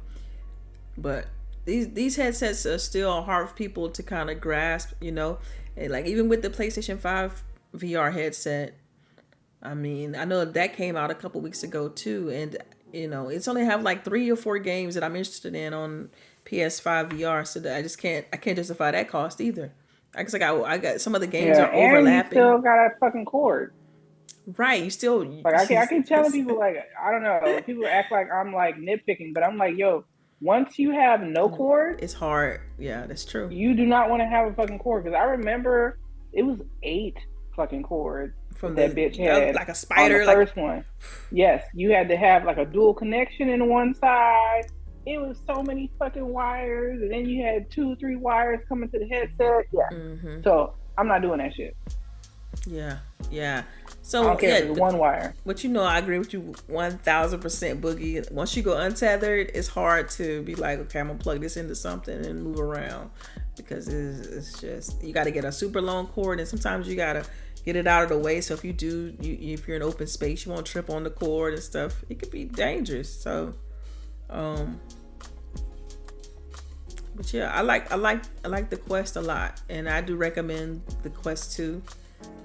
But these headsets are still hard for people to kind of grasp, and like even with the PlayStation 5 VR headset, I mean, I know that came out a couple weeks ago too, and it's only have like 3 or 4 games that I'm interested in on PS5 VR, so that I can't justify that cost either. I got some of the games are overlapping. And you still got a fucking cord. Right, you still like I keep telling people, like, I don't know, people act like I'm like nitpicking, but I'm like, yo, once you have no cord, it's hard. Yeah, that's true. You do not want to have a fucking cord, because I remember it was 8 fucking cords from that bitch had, like a spider. On the first one. Yes, you had to have like a dual connection in one side. It was so many fucking wires, and then you had 2 or 3 wires coming to the headset. Yeah. So I'm not doing that shit. Yeah. So I don't care if it's one wire. But I agree with you 1,000%, Boogie. Once you go untethered, it's hard to be like, okay, I'm gonna plug this into something and move around, because it's just, you got to get a super long cord, and sometimes you gotta get it out of the way. So if if you're in open space, you won't trip on the cord and stuff. It could be dangerous. So, but yeah, I like the Quest a lot, and I do recommend the Quest 2.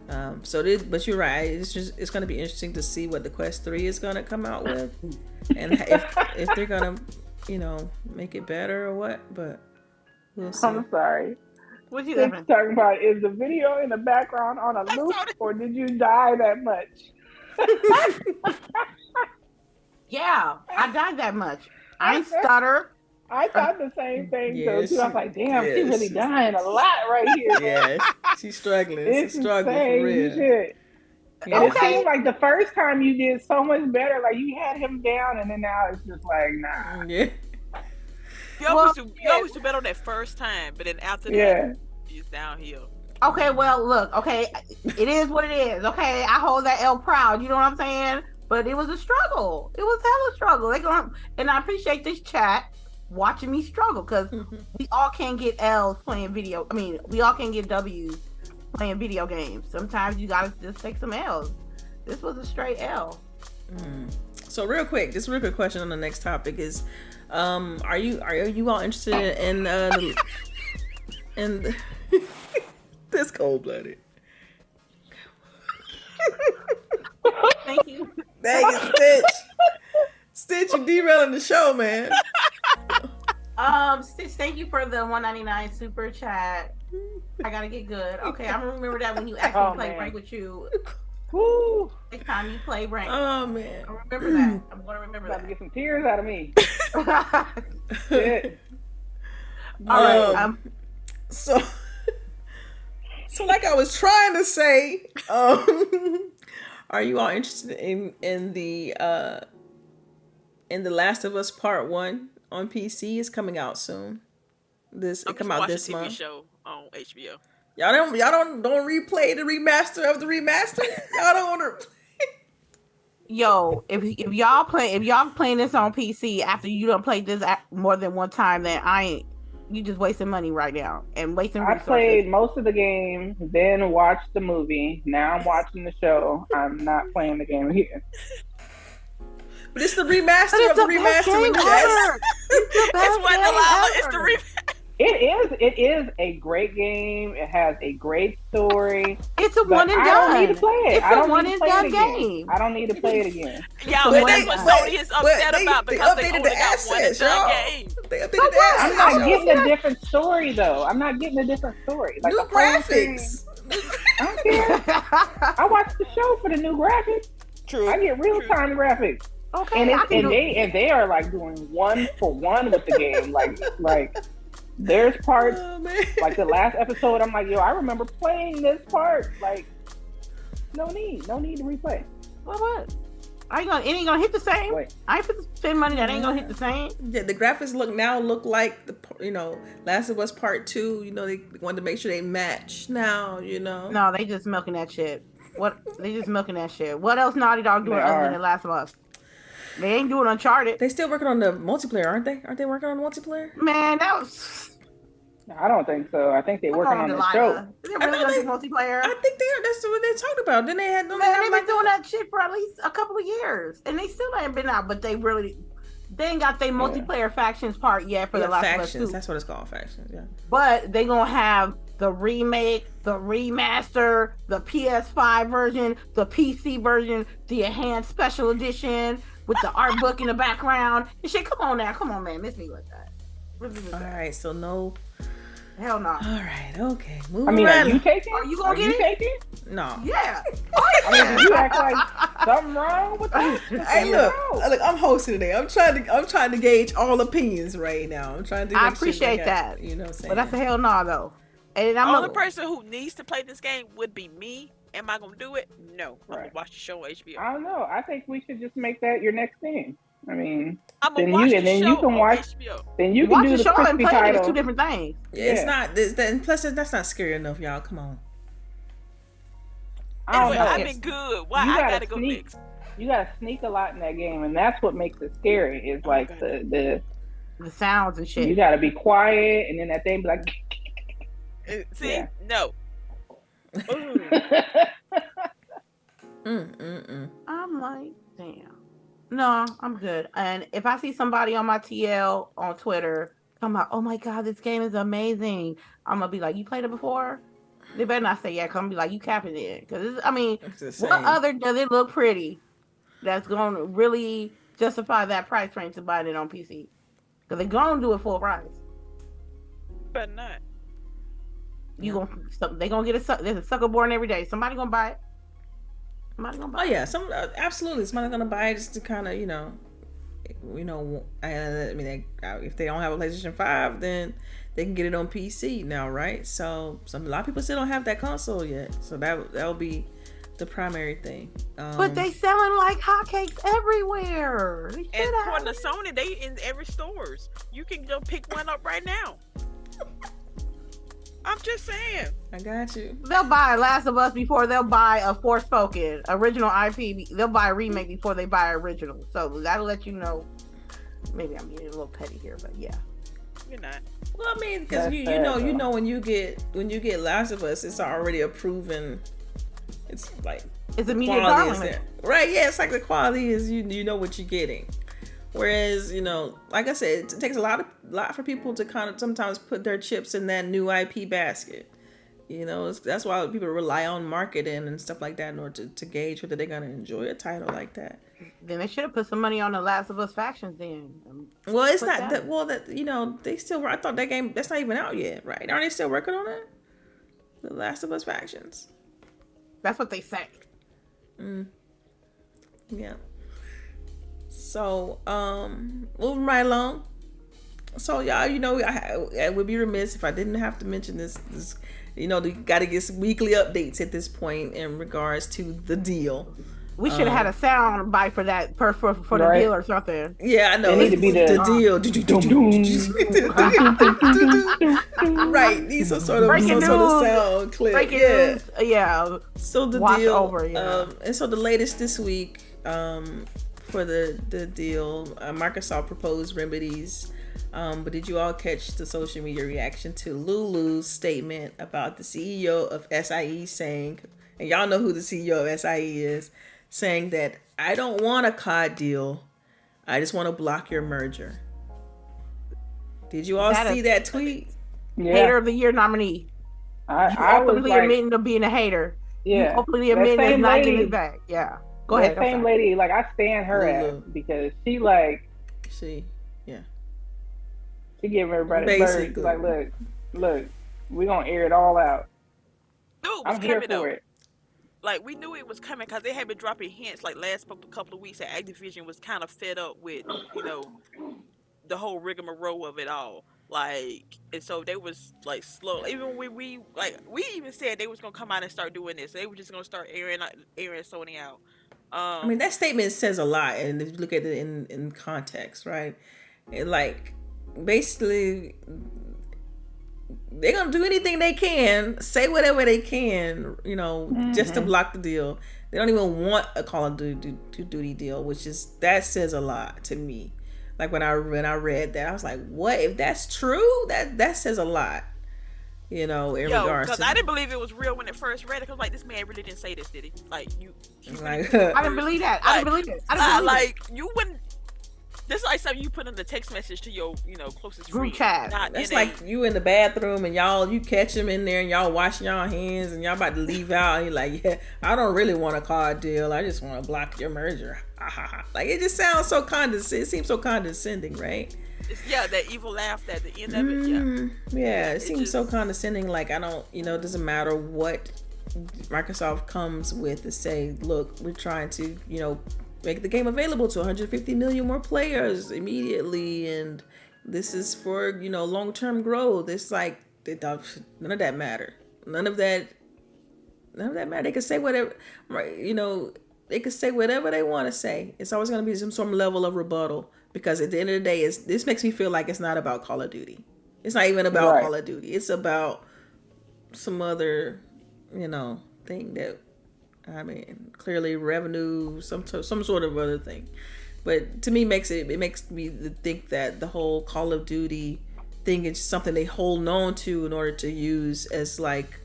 But you're right. It's going to be interesting to see what the Quest 3 is going to come out with, and if they're going to, make it better or what. But we'll see. I'm sorry. What you talking about? Is the video in the background on a loop, or did you die that much? Yeah, I died that much. I stutter. I thought the same thing, too. I was like, damn, she's really dying a lot right here. Yeah, she's struggling. It's struggling for real. Shit. And it seemed like the first time you did so much better. Like, you had him down, and then now it's just like, nah. Yeah. You always do better on that first time, but then after that, it's downhill. Okay, well, look, okay, it is what it is. Okay, I hold that L proud. You know what I'm saying? But it was a struggle. It was hella struggle. And I appreciate this chat watching me struggle, because we all can't get L's playing video. I mean, we all can't get W's playing video games. Sometimes you gotta just take some L's. This was a straight L. So real quick question on the next topic is, are you all interested in this cold-blooded? Thank you. Dang it, Stitch, you derailing the show, man. Stitch, thank you for the $1.99 super chat. I gotta get good. Okay, I'm gonna remember that when you actually play rank with you. Woo! Next time you play rank. Oh man, I remember that. I'm gonna remember that. To get some tears out of me. All right. So like I was trying to say, are you all interested in the Last of Us Part 1? on PC is coming out soon. It come just out this watching month. TV show on HBO. Y'all don't replay the remaster of the remaster. Y'all don't want to. Yo, if y'all playing this on PC after you don't play this more than one time, then you just wasting money right now and wasting resources. I played most of the game, then watched the movie. Now I'm watching the show. I'm not playing the game again. But it's the remaster of the remaster. It's what Delilah. It's the remaster. It is a great game. It has a great story. It's a one and done. I don't need to play it. It's a one and done game. I don't need to play it again. Y'all, that's what Sony is upset about because they only got one and done game. They updated the assets. I'm not getting a different story though. I'm not getting a different story. Like new graphics. I don't care. I watch the show for the new graphics. True. I get real time graphics. Okay. And they are like doing 1-for-1 with the game. Like there's parts like the last episode. I'm like, yo, I remember playing this part. Like, no need to replay. Well, what? It ain't gonna hit the same. Wait. I ain't put spend money that ain't gonna hit the same. Yeah, the graphics look like the Last of Us Part 2. They wanted to make sure they match now. No, they just milking that shit. They just milking that shit. What else Naughty Dog doing other than The Last of Us? They ain't doing Uncharted. They still working on the multiplayer, aren't they? Aren't they working on the multiplayer? Man, that was. I don't think so. I think they're working on the show. Is it really gonna do multiplayer? I think they are. That's what they talked about. Then they had. They've been doing that shit for at least a couple of years, and they still ain't been out. But they ain't got their multiplayer factions part yet for The Last of Us 2. That's what it's called, factions. Yeah. But they gonna have the remake, the remaster, the PS5 version, the PC version, the enhanced special edition with the art book in the background. And shit, come on, man, miss me with that. All right, so no. Hell no. All right, okay. Are you taking? Are you gonna get it? No. Yeah. Did you act like something wrong with that? Hey, look, I'm hosting today. I'm trying to gauge all opinions right now. I'm trying to. I appreciate that. You know what I'm saying? But that's a hell no, though. And the only person who needs to play this game would be me. Am I gonna do it? No. I'm gonna watch the show on HBO. I don't know. I think we should just make that your next thing. I mean, I'm gonna watch the show on HBO. Then you can do the show and play title. It's two different things. Yeah, it's not. Plus, that's not scary enough, y'all. Come on. Anyway, I've been good. Why I gotta go next? You gotta sneak a lot in that game, and that's what makes it scary. Is like the sounds and shit. You gotta be quiet, and then that thing be like. See, no. I'm like, damn. No, I'm good. And if I see somebody on my TL on Twitter come out, oh my god, this game is amazing, I'm gonna be like, you played it before? They better not say yeah. Come be like, you capping it, because what other does it look pretty that's gonna really justify that price range to buy it on PC? Because they're gonna do it full price. But not. They gonna get there's a sucker born every day. Somebody gonna buy it. Oh yeah, absolutely. Somebody's gonna buy it just to kind of, I mean, if they don't have a PlayStation 5, then they can get it on PC now, right? So a lot of people still don't have that console yet, so that'll be the primary thing. But they selling like hotcakes everywhere. And according to Sony, they in every stores. You can go pick one up right now. I'm just saying. I got you. They'll buy Last of Us before they'll buy a Forspoken original IP. They'll buy a remake before they buy original. So that'll let you know. Maybe I'm getting a little petty here, but yeah. You're not. Well, I mean, because you know when you get Last of Us, it's already a proven. It's like it's immediate darling, right? Yeah, it's like the quality is you know what you're getting. Whereas, like I said, it takes a lot for people to kind of sometimes put their chips in that new IP basket. That's why people rely on marketing and stuff like that in order to gauge whether they're going to enjoy a title like that. Then they should have put some money on the Last of Us factions then. Well, it's not that. Well, they still. I thought that game that's not even out yet, right? Aren't they still working on it? The Last of Us factions. That's what they say. Yeah. So, moving right along. So, y'all, I would be remiss if I didn't have to mention this. You got to get some weekly updates at this point in regards to the deal. We should have had a sound bite for that for the Right. deal or something. Yeah, I know. It need to be the deal. Right. Need some sort of sound clip. Breaking Yeah. news. Yeah. So the Watch deal. over, yeah. And so the latest this week, for the deal, Microsoft proposed remedies. But did you all catch the social media reaction to Lulu's statement about the CEO of SIE saying, and y'all know who the CEO of SIE is, saying that I don't want a COD deal. I just want to block your merger. Did you all see that tweet? Yeah. Hater of the year nominee. I was openly like, admitting to being a hater. yeah. You openly admitting it's not getting it back. Yeah. Go ahead. That same lady, like, I stand her Lulu. ass because she, like, She give everybody Basically. birds. Like, look, we gonna air it all out. No, I'm here for it. Like, we knew it was coming because they had been dropping hints like last couple of weeks that Activision was kind of fed up with, the whole rigmarole of it all. Like, and so they was like slow. Even when we even said they was gonna come out and start doing this. They were just gonna start airing Sony out. I mean, that statement says a lot, and if you look at it in context, right? And like, basically, they're gonna do anything they can, say whatever they can, just to block the deal. They don't even want a Call of Duty deal, that says a lot to me. Like when I read that, I was like, "What? If that's true, that says a lot." Regards because to, I didn't believe it was real when it first read it. Cause like, this man really didn't say this, did he? Like, like, I didn't believe that. I didn't believe it. You wouldn't. This is like something you put in the text message to your, closest group friend. chat. That's like you in the bathroom and you catch him in there and y'all washing y'all hands and y'all about to leave out and you're like, yeah, I don't really want a card deal. I just want to block your merger. Like, it just sounds so condescending. It seems so condescending, right? That evil laugh at the end of it. Yeah, it seems so condescending. Like, I don't, it doesn't matter what Microsoft comes with to say, look, we're trying to, make the game available to 150 million more players immediately, and this is for long-term growth. It's like none of that matter. None of that matter. They can say whatever, they can say whatever they want to say. It's always going to be some level of rebuttal, because at the end of the day, this makes me feel like it's not about Call of Duty. It's not even about Call of Duty. It's about some other thing that, I mean, clearly revenue, some sort of other thing. But to me, it makes me think that the whole Call of Duty thing is something they hold on to in order to use as like,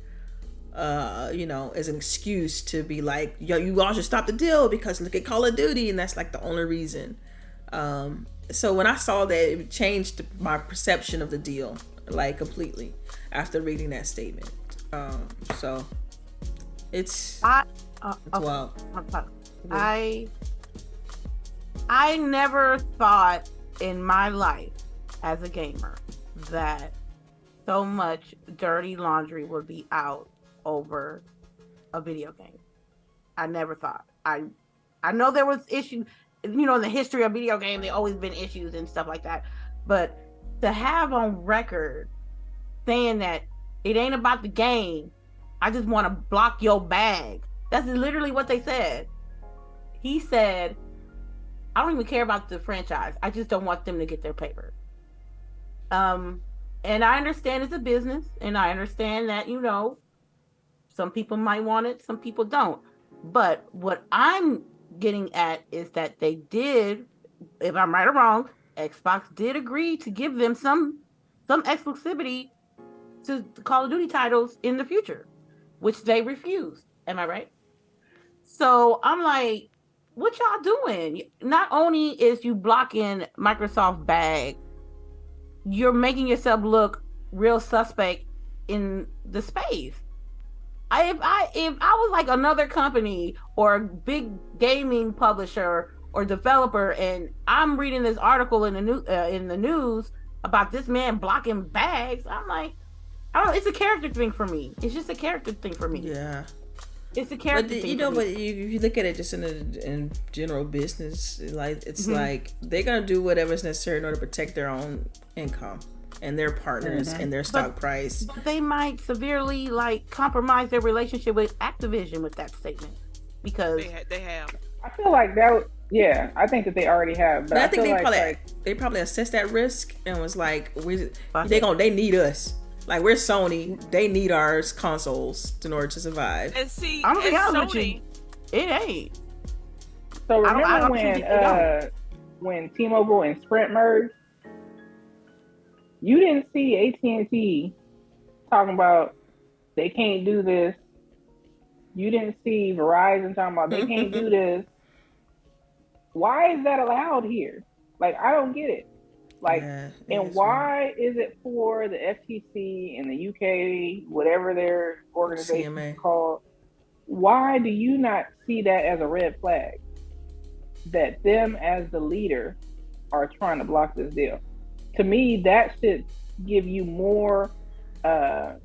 as an excuse to be like, yo, you all should stop the deal because look at Call of Duty, and that's like the only reason. So when I saw that, it changed my perception of the deal, like, completely after reading that statement. So it's wild. I never thought in my life as a gamer that so much dirty laundry would be out over a video game. I never thought. I know there was issues, in the history of video game, there always been issues and stuff like that. But to have on record saying that it ain't about the game, I just want to block your bag. That's literally what they said. He said, I don't even care about the franchise. I just don't want them to get their paper. And I understand it's a business, and I understand that, some people might want it, some people don't. But what I'm getting at is that they did, if I'm right or wrong, Xbox did agree to give them some exclusivity to Call of Duty titles in the future, which they refused. Am I right? So I'm like, what y'all doing? Not only is you blocking Microsoft bag, you're making yourself look real suspect in the space. If I was like another company or a big gaming publisher or developer, and I'm reading this article in the news about this man blocking bags, I'm like, I don't know, it's a character thing for me. It's just a character thing for me. Yeah. It's a character thing. But if you look at it just in general business, like, it's like they're gonna do whatever is necessary in order to protect their own income and their partners and their stock price. But they might severely compromise their relationship with Activision with that statement. because they have. I feel like that. Yeah, I think that they already have, but I I think feel they probably assessed that risk and was like, Fuck they need us. Like, we're Sony, they need our consoles in order to survive. And see, I'm gonna be as honest with Sony, you, it ain't. So I remember don't think they when T-Mobile and Sprint merged, you didn't see AT&T talking about they can't do this. You didn't see Verizon talking about they can't do this. Why is that allowed here? Like, I don't get it. Like, and why is it for the FTC and the UK, whatever their organization is called? Why do you not see that as a red flag? That them as the leader are trying to block this deal. To me, that should give you more of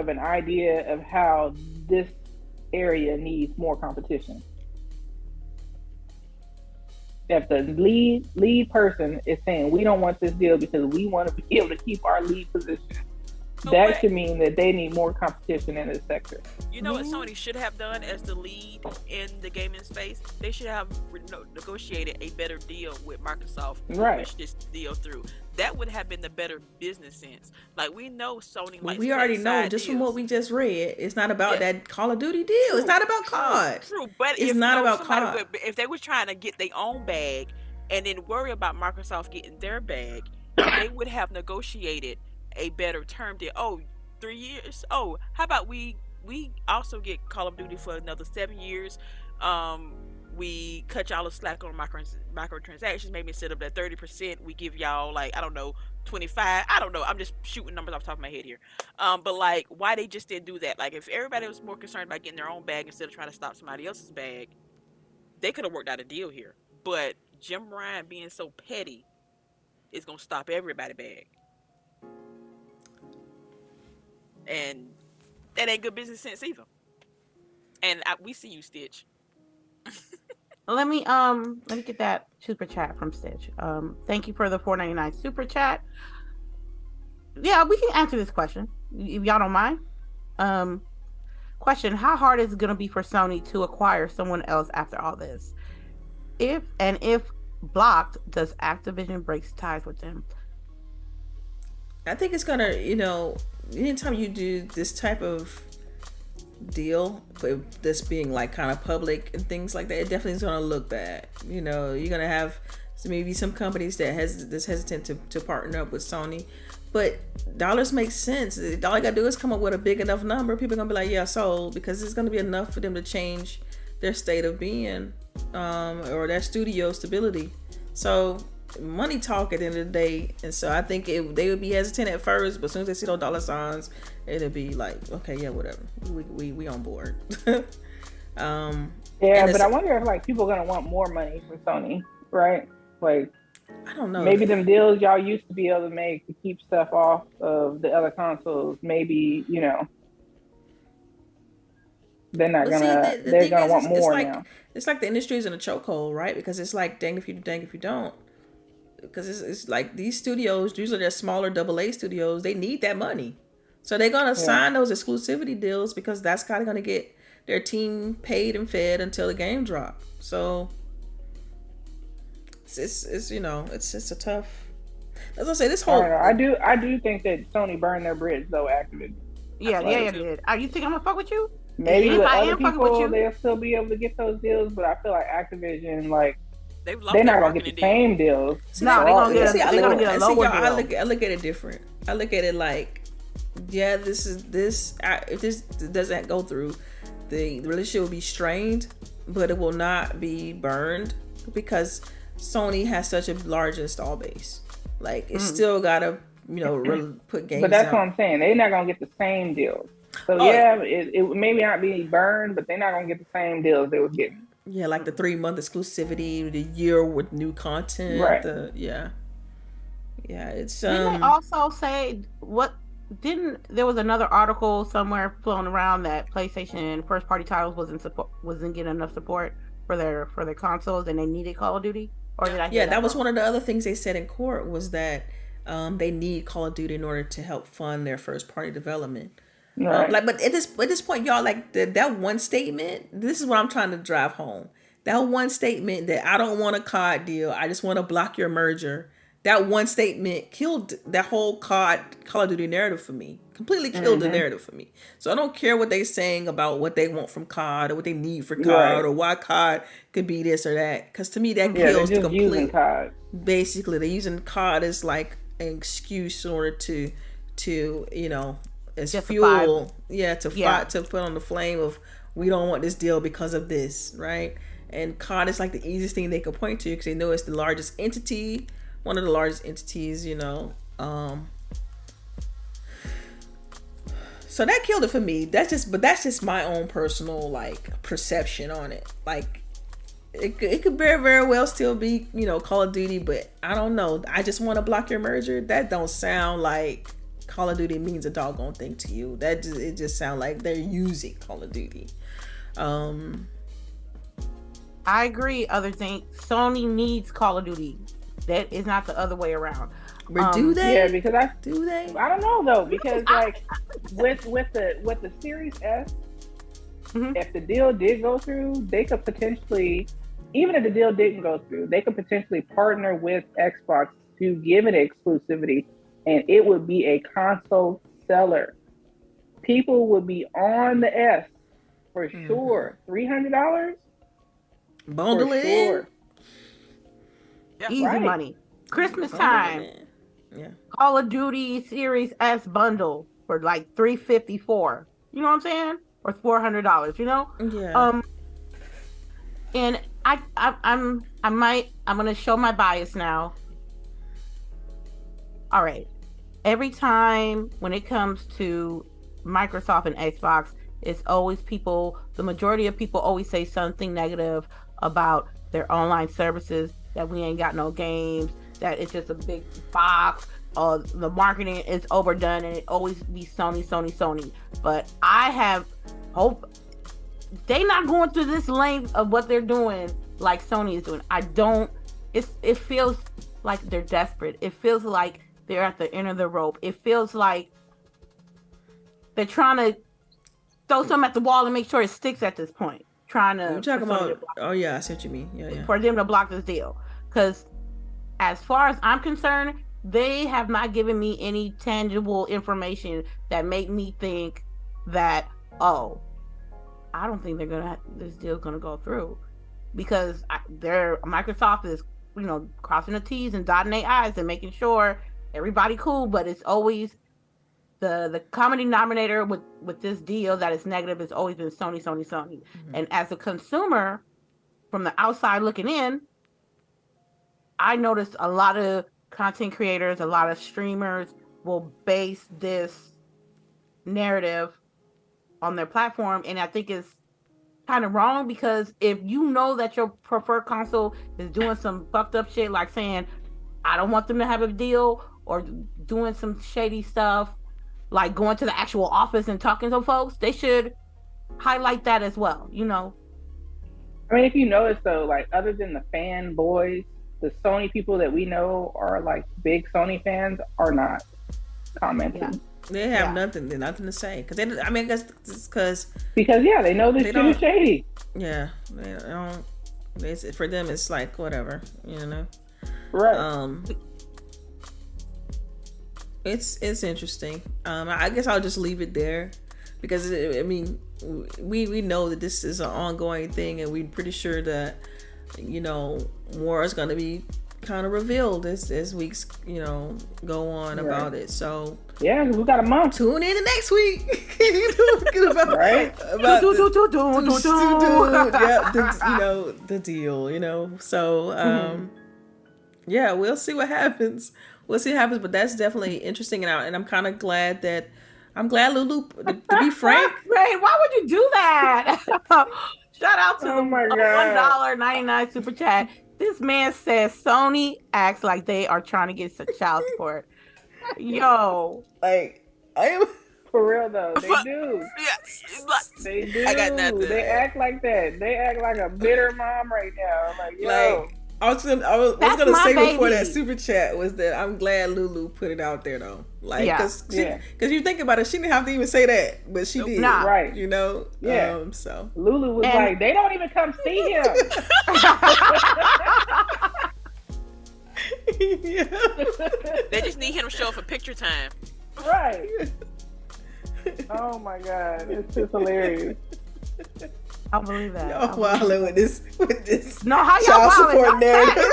an idea of how this area needs more competition. If the lead person is saying we don't want this deal because we want to be able to keep our lead position, that should mean that they need more competition in this sector. You know what Sony should have done as the lead in the gaming space? They should have negotiated a better deal with Microsoft to push this deal through. That would have been the better business sense. Like, we know Sony likes we already know just from what we just read, it's not about that Call of Duty deal. It's not about COD. True, but it's not about COD. If they were trying to get their own bag and then worry about Microsoft getting their bag, they would have negotiated a better term deal. 3 years. How about we also get Call of Duty for another 7 years. We cut y'all a slack on microtransactions. Maybe instead of that 30%, we give y'all, like, I don't know, 25. I don't know. I'm just shooting numbers off the top of my head here. But like, why they just didn't do that? Like, if everybody was more concerned about getting their own bag instead of trying to stop somebody else's bag, they could have worked out a deal here. But Jim Ryan being so petty is gonna stop everybody's bag. And that ain't good business sense either. And we see you, Stitch. Let me get that super chat from Stitch. Thank you for the $4.99 super chat. Yeah, we can answer this question if y'all don't mind. Question: how hard is it going to be for Sony to acquire someone else after all this? If blocked, does Activision break ties with them? I think it's gonna, anytime you do this type of deal, this being like kind of public and things like that, it definitely is going to look bad. You're going to have maybe some companies that that's hesitant to partner up with Sony, but dollars make sense. All you got to do is come up with a big enough number. People are going to be like, yeah, sold, because it's going to be enough for them to change their state of being, or their studio stability. So money talk at the end of the day. And so I think they would be hesitant at first, but as soon as they see those dollar signs, it'll be like, okay, yeah, whatever, we on board. But I wonder if like people are gonna want more money from Sony, right? Like, I don't know, maybe them deals y'all used to be able to make to keep stuff off of the other consoles, maybe they're not gonna they're gonna want more now. It's like the industry is in a chokehold, right? Because it's like dang if you don't. Because it's like these studios, usually they're smaller AA studios, they need that money. So they're going to sign those exclusivity deals because that's kind of going to get their team paid and fed until the game drop. So it's a tough. As I say, this whole I do think that Sony burned their bridge though, Activision. Yeah, it did. You think I'm gonna fuck with you? Maybe with other people they'll still be able to get those deals, but I feel like Activision, like, they're not gonna get the same deals. No, they're gonna get a lower deal. I look at it different. I look at it like, yeah, if this doesn't go through, the relationship will be strained, but it will not be burned because Sony has such a large install base. Like, it's still gotta, put games. But that's out. what I'm saying. They're not gonna get the same deals. So it maybe not be burned, but they're not gonna get the same deals they were getting. Yeah, like the 3-month exclusivity, the year with new content. Right. It's Didn't they also say there was another article somewhere floating around that PlayStation first party titles wasn't getting enough support for their consoles and they needed Call of Duty? Or did I hear that was one of the other things they said in court, was that they need Call of Duty in order to help fund their first party development. Right. But at this point, y'all, like that one statement. This is what I'm trying to drive home. That one statement that I don't want a COD deal. I just want to block your merger. That one statement killed that whole Call of Duty narrative for me. Completely killed the narrative for me. So I don't care what they're saying about what they want from COD or what they need for COD or why COD could be this or that. Because to me, that kills the complete. Using COD. Basically, they're using COD as like an excuse in order to as fuel. To fight, to put on the flame of we don't want this deal because of this, right? And COD is like the easiest thing they could point to because they know it's the largest entity. One of the largest entities, so that killed it for me. That's just my own personal like perception on it. Like it could very, very well still be, Call of Duty, but I don't know. I just want to block your merger. That don't sound like Call of Duty means a doggone thing to you. It just sounds like they're using Call of Duty. I agree. Other thing, Sony needs Call of Duty. That is not the other way around. But do they? Yeah, because do they? I don't know though, because like with the Series S, if the deal did go through, they could potentially, even if the deal didn't go through, they could potentially partner with Xbox to give it exclusivity, and it would be a console seller. People would be on the S for sure. $300. Bundle it in. Easy money. Christmas time. Yeah. Call of Duty Series S bundle for like $354. You know what I'm saying? Or $400. Yeah. And I'm gonna show my bias now. All right. Every time when it comes to Microsoft and Xbox, it's always the majority of people always say something negative about their online services, that we ain't got no games, that it's just a big box, the marketing is overdone, and it always be Sony. But I have hope they not going through this length of what they're doing like Sony is doing. It feels like they're desperate. It feels like they're at the end of the rope. It feels like they're trying to throw something at the wall and make sure it sticks at this point. You're talking about, I see what you mean. Yeah. For them to block this deal. Because as far as I'm concerned, they have not given me any tangible information that make me think that, I don't think this deal's gonna go through. Because Microsoft is, crossing the T's and dotting their I's and making sure everybody cool, but it's always the common denominator with this deal that is negative has always been Sony. And as a consumer, from the outside looking in, I noticed a lot of content creators, a lot of streamers will base this narrative on their platform. And I think it's kind of wrong, because if you know that your preferred console is doing some fucked up shit, like saying, I don't want them to have a deal, or doing some shady stuff, like going to the actual office and talking to folks, they should highlight that as well, I mean, if you notice though, like other than the fanboys, the Sony people that we know are like big Sony fans are not commenting. Yeah. They have nothing to say, because I guess it's because they know this shit is shady. Yeah, they don't. For them, it's like whatever, Right. It's interesting. I guess I'll just leave it there, because we know that this is an ongoing thing, and we're pretty sure that more is going to be kind of revealed as weeks go on about it. So yeah, we got a month. Tune in next week. Right? The deal. So we'll see what happens. But that's definitely interesting, and I'm kind of glad Lulu, to be frank. Ray, why would you do that? Shout out to the $1.99 super chat. This man says Sony acts like they are trying to get some child support. Yo, like I am for real though. They do. Yeah, they do. I got nothing. They act like that. They act like a bitter mom right now. Like, yo. I was gonna my say before baby. that super chat was that I'm glad Lulu put it out there though, like Yeah. because you think about it, she didn't have to even say that, but she did, Nah. Right. You know, Yeah. So Lulu was like, they don't even come see him. Yeah. They just need him to show up for picture time. Right. Oh my god, it's just hilarious. I believe that. Y'all wilding with this. No, how y'all child wilding? support narrative.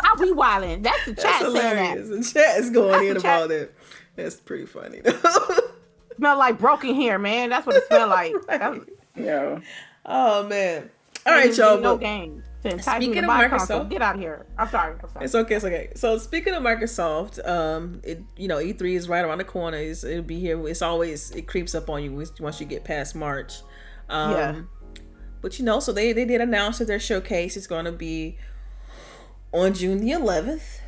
How we wilding? That's the chat That's saying hilarious. that. The chat is going That's in the chat. about it. That's pretty funny though. Smell like broken hair, man. That's what it smell like. Right. Yeah. Oh man. All right, y'all. No But game. Speaking of Microsoft, Microsoft, get out of here. I'm sorry. it's okay. So speaking of Microsoft, E3 is right around the corner. It'll be here. It creeps up on you once you get past March. Yeah. But so they did announce that their showcase is going to be on June the 11th,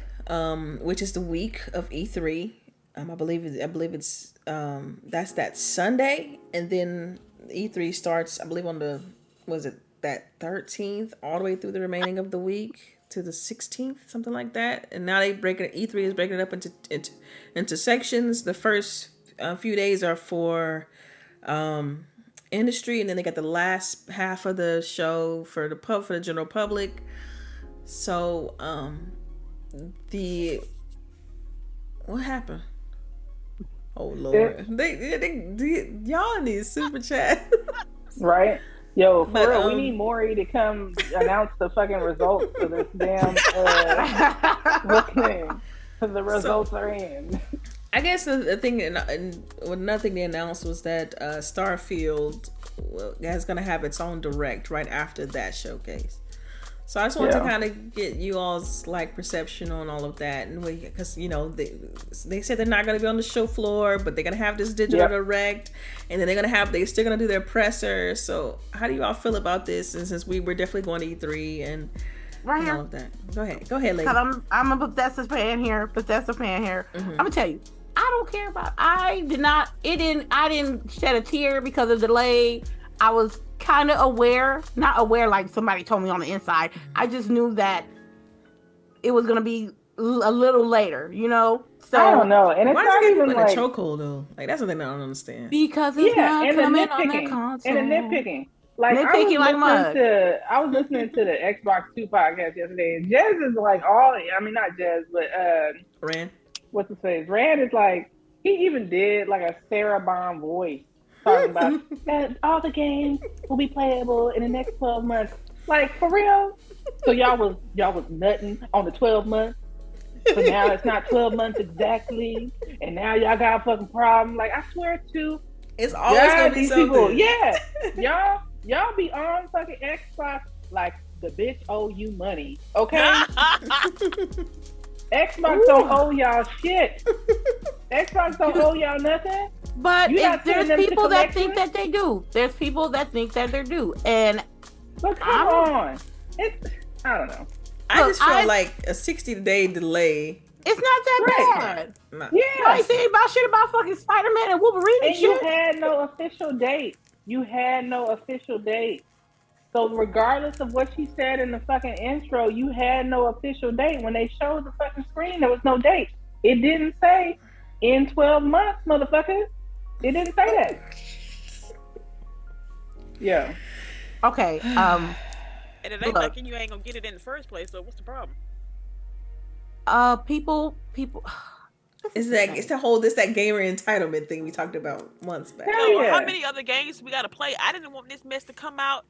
which is the week of E3. I believe it's that's that Sunday, and then E3 starts. I believe on that 13th all the way through the remaining of the week to the 16th, something like that. And now E3 is breaking it up into sections. The first few days are for industry, and then they got the last half of the show for the general public. So what happened? Oh Lord, they y'all need super chat. Right. Yo, for But, real, we need Maury to come announce the fucking results for this damn thing. The results are in. I guess the thing, and another thing they announced was that Starfield is going to have its own direct right after that showcase. So I just wanted to kind of get you all's perception on all of that, and because they said they're not going to be on the show floor, but they're going to have this digital direct, and then they're still going to do their presser. So how do you all feel about this? And since we're definitely going to E3 and all of that, go ahead, lady. Because I'm a Bethesda fan here. Mm-hmm. I'm gonna tell you, I don't care about. I didn't shed a tear because of the delay. I was kind of not aware like somebody told me on the inside. I just knew that it was gonna be a little later, So I don't know, and it's not even like a chokehold though. That's the thing I don't understand. Because it's not coming on their console. And the nitpicking. I was listening to the Xbox 2 podcast yesterday, and Jez is not Jez, but Rand. What's his face? Rand is he even did a Sarah Bond voice talking about that all the games will be playable in the next 12 months. For real? So y'all was nutting on the 12 months. So now it's not 12 months exactly, and now y'all got a fucking problem. I swear to it's always gonna be something. People, y'all be on fucking Xbox like the bitch owe you money, okay? Xbox don't owe y'all shit. Xbox don't owe y'all nothing. But there's people that think that they do. There's people that think that they do, and but come on, I don't know. I just feel like a 60-day delay. It's not that bad. No. Yeah, I ain't saying shit about fucking Spider-Man and Wolverine and shit. You had no official date. So regardless of what she said in the fucking intro, you had no official date. When they showed the fucking screen, there was no date. It didn't say in 12 months, motherfucker. It didn't say that. Yeah. Okay. And it ain't like you ain't gonna get it in the first place. So what's the problem? People. It's that gamer entitlement thing we talked about months back. How many other games we gotta play? I didn't want this mess to come out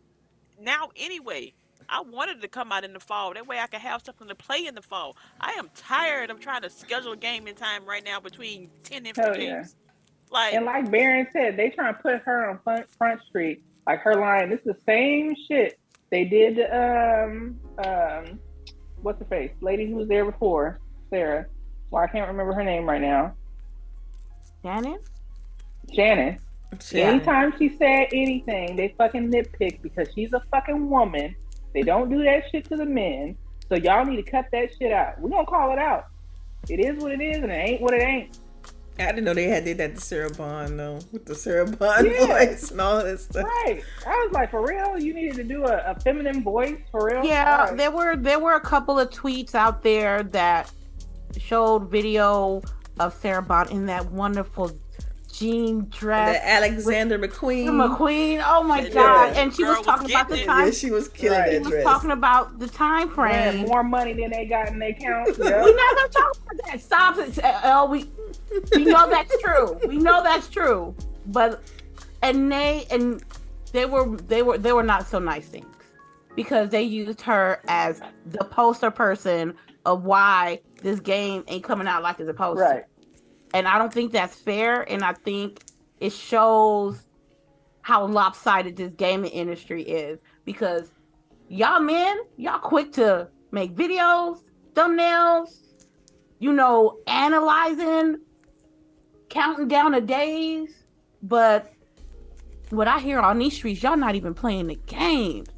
now anyway. I wanted it to come out in the fall. That way I could have something to play in the fall. I am tired of trying to schedule gaming time right now between 10 different games. And like Baron said, they trying to put her on Front Street. Her line, this is the same shit they did to what's the face? Lady who was there before, Sarah. Well, I can't remember her name right now. Shannon. Anytime she said anything, they fucking nitpick because she's a fucking woman. They don't do that shit to the men. So y'all need to cut that shit out. We're gonna call it out. It is what it is, and it ain't what it ain't. I didn't know they did that to Sarah Bond though, with the Sarah Bond voice and all that stuff. Right. I was like, for real? You needed to do a feminine voice for real? Yeah, right. there were a couple of tweets out there that showed video of Sarah Bond in that wonderful jean dress. The Alexander McQueen. Oh my God! And she was talking about the time. Yeah, she was killing that dress. She was talking about the time frame. Yeah, more money than they got in their account. Yeah. We're not gonna talk about that. Stop it. We know that's true. We know that's true. But they were not so nice things, because they used her as the poster person of why this game ain't coming out like it's supposed to. And I don't think that's fair, and I think it shows how lopsided this gaming industry is, because y'all quick to make videos, thumbnails, analyzing, counting down the days, but what I hear on these streets, y'all not even playing the games.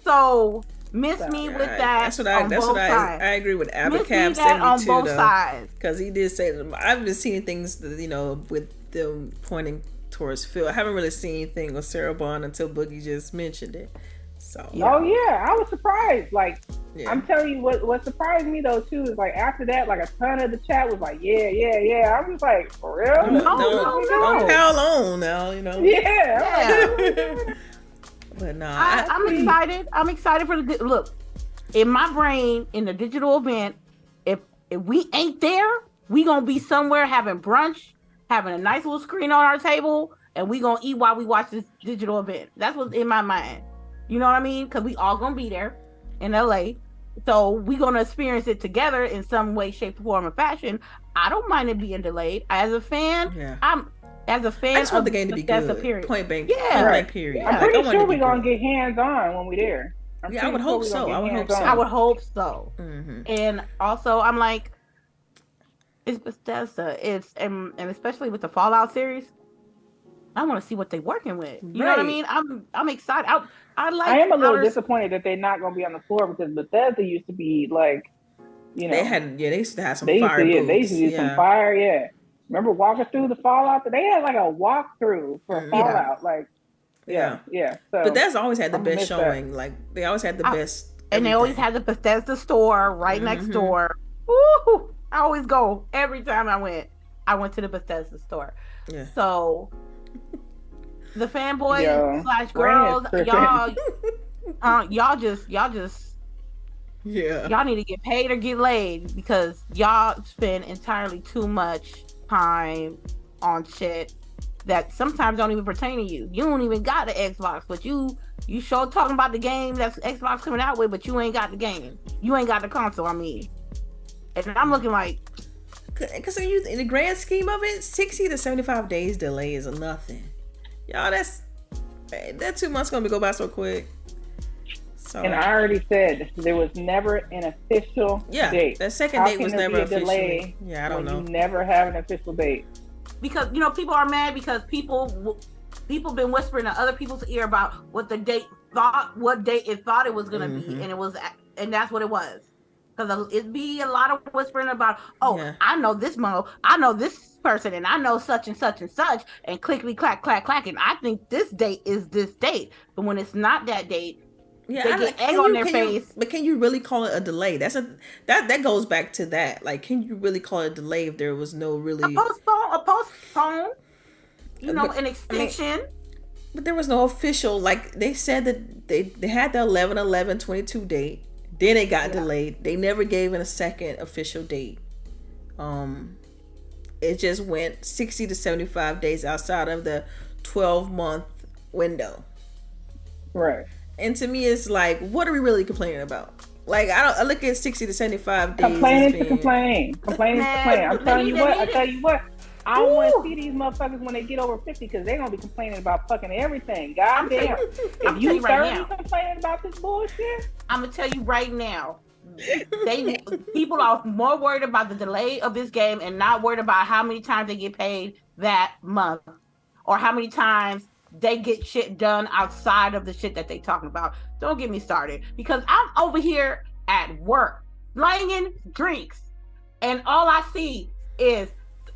So miss me with that. That's what I agree with Abacab 72 on both sides, because he did say that. I've been seeing things, with them pointing towards Phil. I haven't really seen anything with Sarah Bond until Boogie just mentioned it. So oh yeah, I was surprised. Like I'm telling you, what surprised me though too is like after that, like a ton of the chat was like, yeah. I was like, for real? No. Don't pile on now, Yeah. But no, I'm excited. I'm excited for the good look. In my brain, in the digital event, if we ain't there, we gonna be somewhere having brunch, having a nice little screen on our table, and we gonna eat while we watch this digital event. That's what's in my mind. You know what I mean? Because we all gonna be there in LA, so we gonna experience it together in some way, shape, form, or fashion. I don't mind it being delayed. As a fan, I just want the game to be good. Period. Point blank. Yeah. Point blank. Period. I'm pretty sure we're gonna get hands on when we're there. I would hope so. I would hope so. Mm-hmm. And also, I'm like, it's Bethesda. And especially with the Fallout series, I want to see what they're working with. You know what I mean? I'm excited. I am a little disappointed that they're not going to be on the floor, because Bethesda used to be like, they used to have some fire. They used to do some fire. Yeah, remember walking through the Fallout? They had like a walkthrough for Fallout. Like, yeah. So Bethesda always had the best showing. Like they always had the best, and they always had the Bethesda store right next door. Woo! I always go every time I went to the Bethesda store. Yeah. So the fanboys / girls, y'all just y'all need to get paid or get laid, because y'all spend entirely too much time on shit that sometimes don't even pertain to you. You don't even got the Xbox, but you sure talking about the game that's Xbox coming out with, but you ain't got the game. You ain't got the console, I mean. And I'm looking like, because in the grand scheme of it, 60 to 75 days delay is nothing. Y'all, that 2 months gonna go by so quick. So, and I already said there was never an official date. That second date was never official. Yeah, I don't know. You never have an official date. Because people are mad because people been whispering to other people's ear about what date it thought it was gonna be, and that's what it was. Because it'd be a lot of whispering about, I know this I know this person, and I know such and such and such, and clickety clack clack clack, and I think this date is this date. But when it's not that date, they get egg on their face. But can you really call it a delay? That goes back to that. Like, can you really call it a delay if there was no really a postpone? An extension. But there was no official. Like they said that they had the 11/11/22 date. Then it got delayed. They never gave it a second official date. It just went 60 to 75 days outside of the 12-month window. Right. And to me, it's like, what are we really complaining about? Like, I look at 60 to 75 days. Complaining to complain. Complaining to complain. I'm telling you what. I don't want to see these motherfuckers when they get over 50, because they're going to be complaining about fucking everything. God damn. If you 30 complaining about this bullshit, I'm going to tell you right now, people are more worried about the delay of this game and not worried about how many times they get paid that month, or how many times they get shit done outside of the shit that they talking about. Don't get me started, because I'm over here at work slanging drinks, and all I see is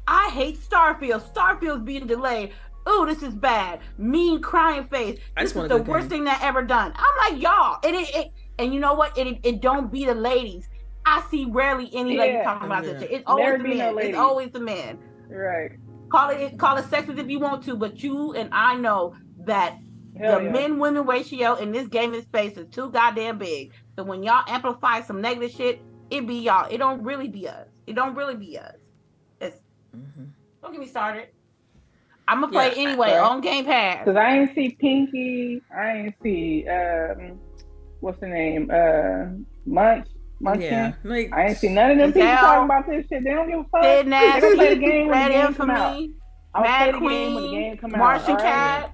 I hate Starfield. Starfield's being delayed. Ooh, this is bad. Mean crying face. This is the worst thing that ever done. I'm like, y'all. And you know what? It don't be the ladies. I see rarely any lady talking about this shit. It's always the men. It's always the men. Right. Call it sexist if you want to, but you and I know that the men-women ratio in this gaming space is too goddamn big. So when y'all amplify some negative shit, it be y'all. It don't really be us. Don't get me started. I'm gonna play anyway on Game Pass. Cause I ain't see Pinky. I ain't see what's the name? Munchkin. Yeah, I ain't see none of them people talking about this shit. They don't give a fuck. They gonna play the game when the game come out. Mad Queen, when the game come out. Martian Cat.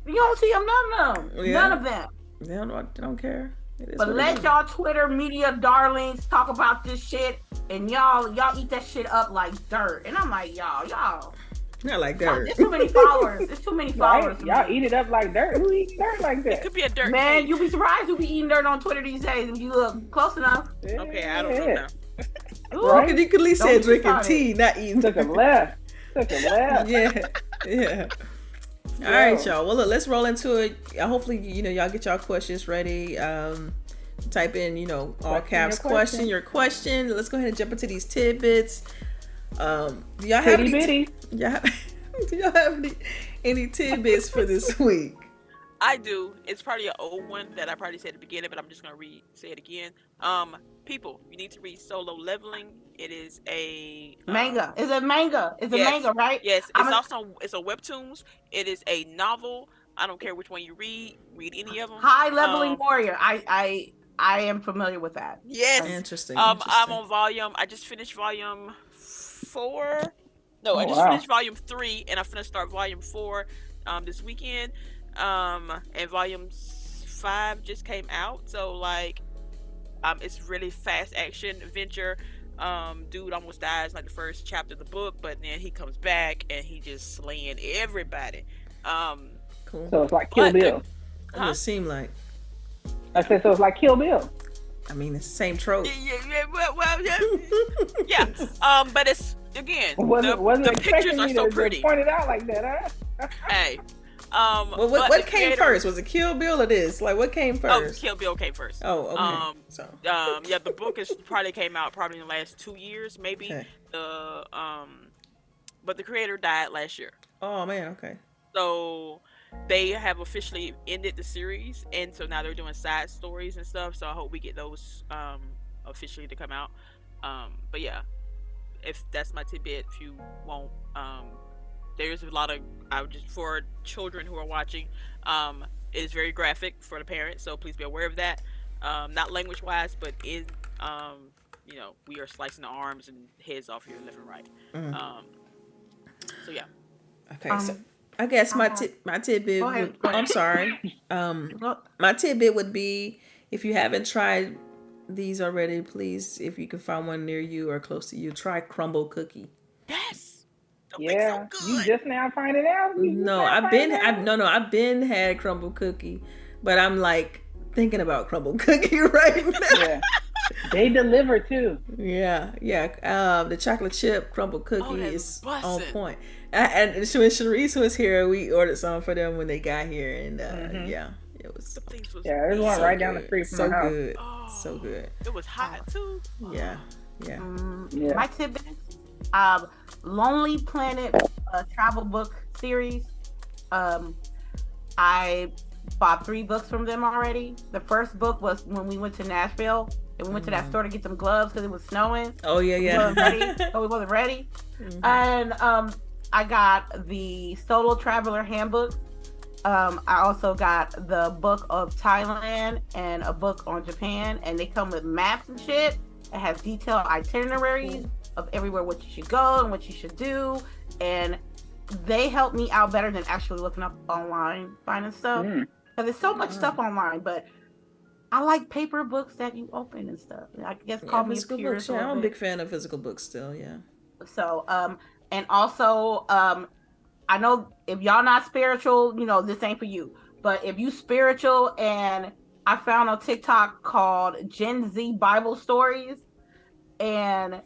You don't see them, none of them. None of them. They don't care. But let y'all Twitter media darlings talk about this shit, and y'all eat that shit up like dirt. And I'm like, y'all. Not like dirt. There's too many followers. There's too many followers. Right? Y'all eat it up like dirt. Who eats dirt like that? It could be a dirt. Man, you be surprised who be eating dirt on Twitter these days if you look close enough. Yeah. Okay, I don't know now. Right? You could at least say drinking tea, not eating. Took a left. Yeah. All right, y'all. Well, look, let's roll into it. Hopefully, y'all get y'all questions ready. Type in, all caps question, your question. Let's go ahead and jump into these tidbits. Do y'all have any? Do y'all have any tidbits for this week? I do. It's probably an old one that I probably said at the beginning, but I'm just gonna say it again. People, you need to read Solo Leveling. It is a manga. It's a manga. It's a manga, right? Yes. It's a webtoons. It is a novel. I don't care which one you read. Read any of them. High Leveling Warrior. I am familiar with that. Yes. Interesting. I'm on volume. I just finished volume 4. No, I just finished volume 3, and I'm gonna start volume 4 this weekend. And volume 5 just came out, so like it's really fast action adventure. Dude almost dies like the first chapter of the book, but then he comes back and he just slaying everybody. Cool. So it's like Kill Bill. It would seem like. I said so it's like Kill Bill. I mean, it's the same trope. Yeah. But it's again, the pictures are so pretty. Pointed out like that, huh? Hey. What came first? Was it Kill Bill or this? Like, what came first? Oh, Kill Bill came first. Oh, okay. The book came out probably in the last 2 years, maybe. Okay. But the creator died last year. Oh man, okay. So they have officially ended the series, and so now they're doing side stories and stuff. So I hope we get those officially to come out. But yeah, if that's my tidbit, if you won't, there's a lot of for children who are watching. It is very graphic for the parents, so please be aware of that. Not language wise, but we are slicing the arms and heads off here left and right. So yeah. Okay, so I guess my tidbit would, I'm sorry. My tidbit would be, if you haven't tried these already, please, if you can find one near you or close to you, try crumble cookie. Yes. Yeah, so you just now finding out? I've been had crumble cookie, but I'm like thinking about crumble cookie right now. Yeah. They deliver too. Yeah. The chocolate chip crumble cookie is on point. And when CHAREECE was here, we ordered some for them when they got here, and it was. There's one right down the street from my house. Good. So good. It was hot too. Yeah. My tidbits. Lonely Planet travel book series. I bought 3 books from them already. The first book was when we went to Nashville and we went to that store to get some gloves because it was snowing. Oh yeah. We wasn't ready. And I got the Solo Traveler Handbook. I also got the book of Thailand and a book on Japan, and they come with maps and shit. It has detailed itineraries of everywhere what you should go and what you should do, and they help me out better than actually looking up online finding stuff, because there's so much stuff online. But I like paper books that you open and stuff. I guess call me a purist. I'm a big fan of physical books still. So and also I know if y'all not spiritual, this ain't for you, but if you spiritual, and I found a TikTok called Gen Z Bible Stories, and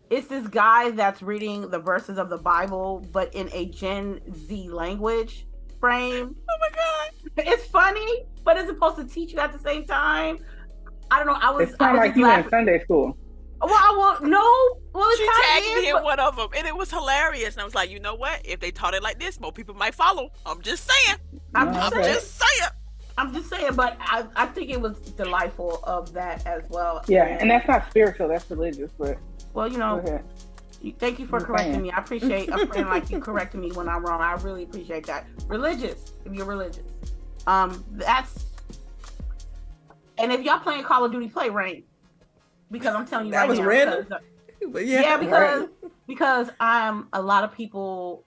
It's this guy that's reading the verses of the Bible, but in a Gen Z language frame. Oh my god! It's funny, but it's supposed to teach you at the same time. I don't know. It sounds like you in Sunday school. Well, no. Well, she tagged me in one of them, and it was hilarious. And I was like, you know what? If they taught it like this, more people might follow. I'm just saying. I'm just saying. But I think it was delightful of that as well. Yeah, and that's not spiritual. That's religious. But well, thank you for correcting me. I appreciate a friend like you correcting me when I'm wrong. I really appreciate that. Religious, if you're religious, that's. And if y'all playing Call of Duty, play rank. Because I'm telling you that right was now. random. Because a lot of people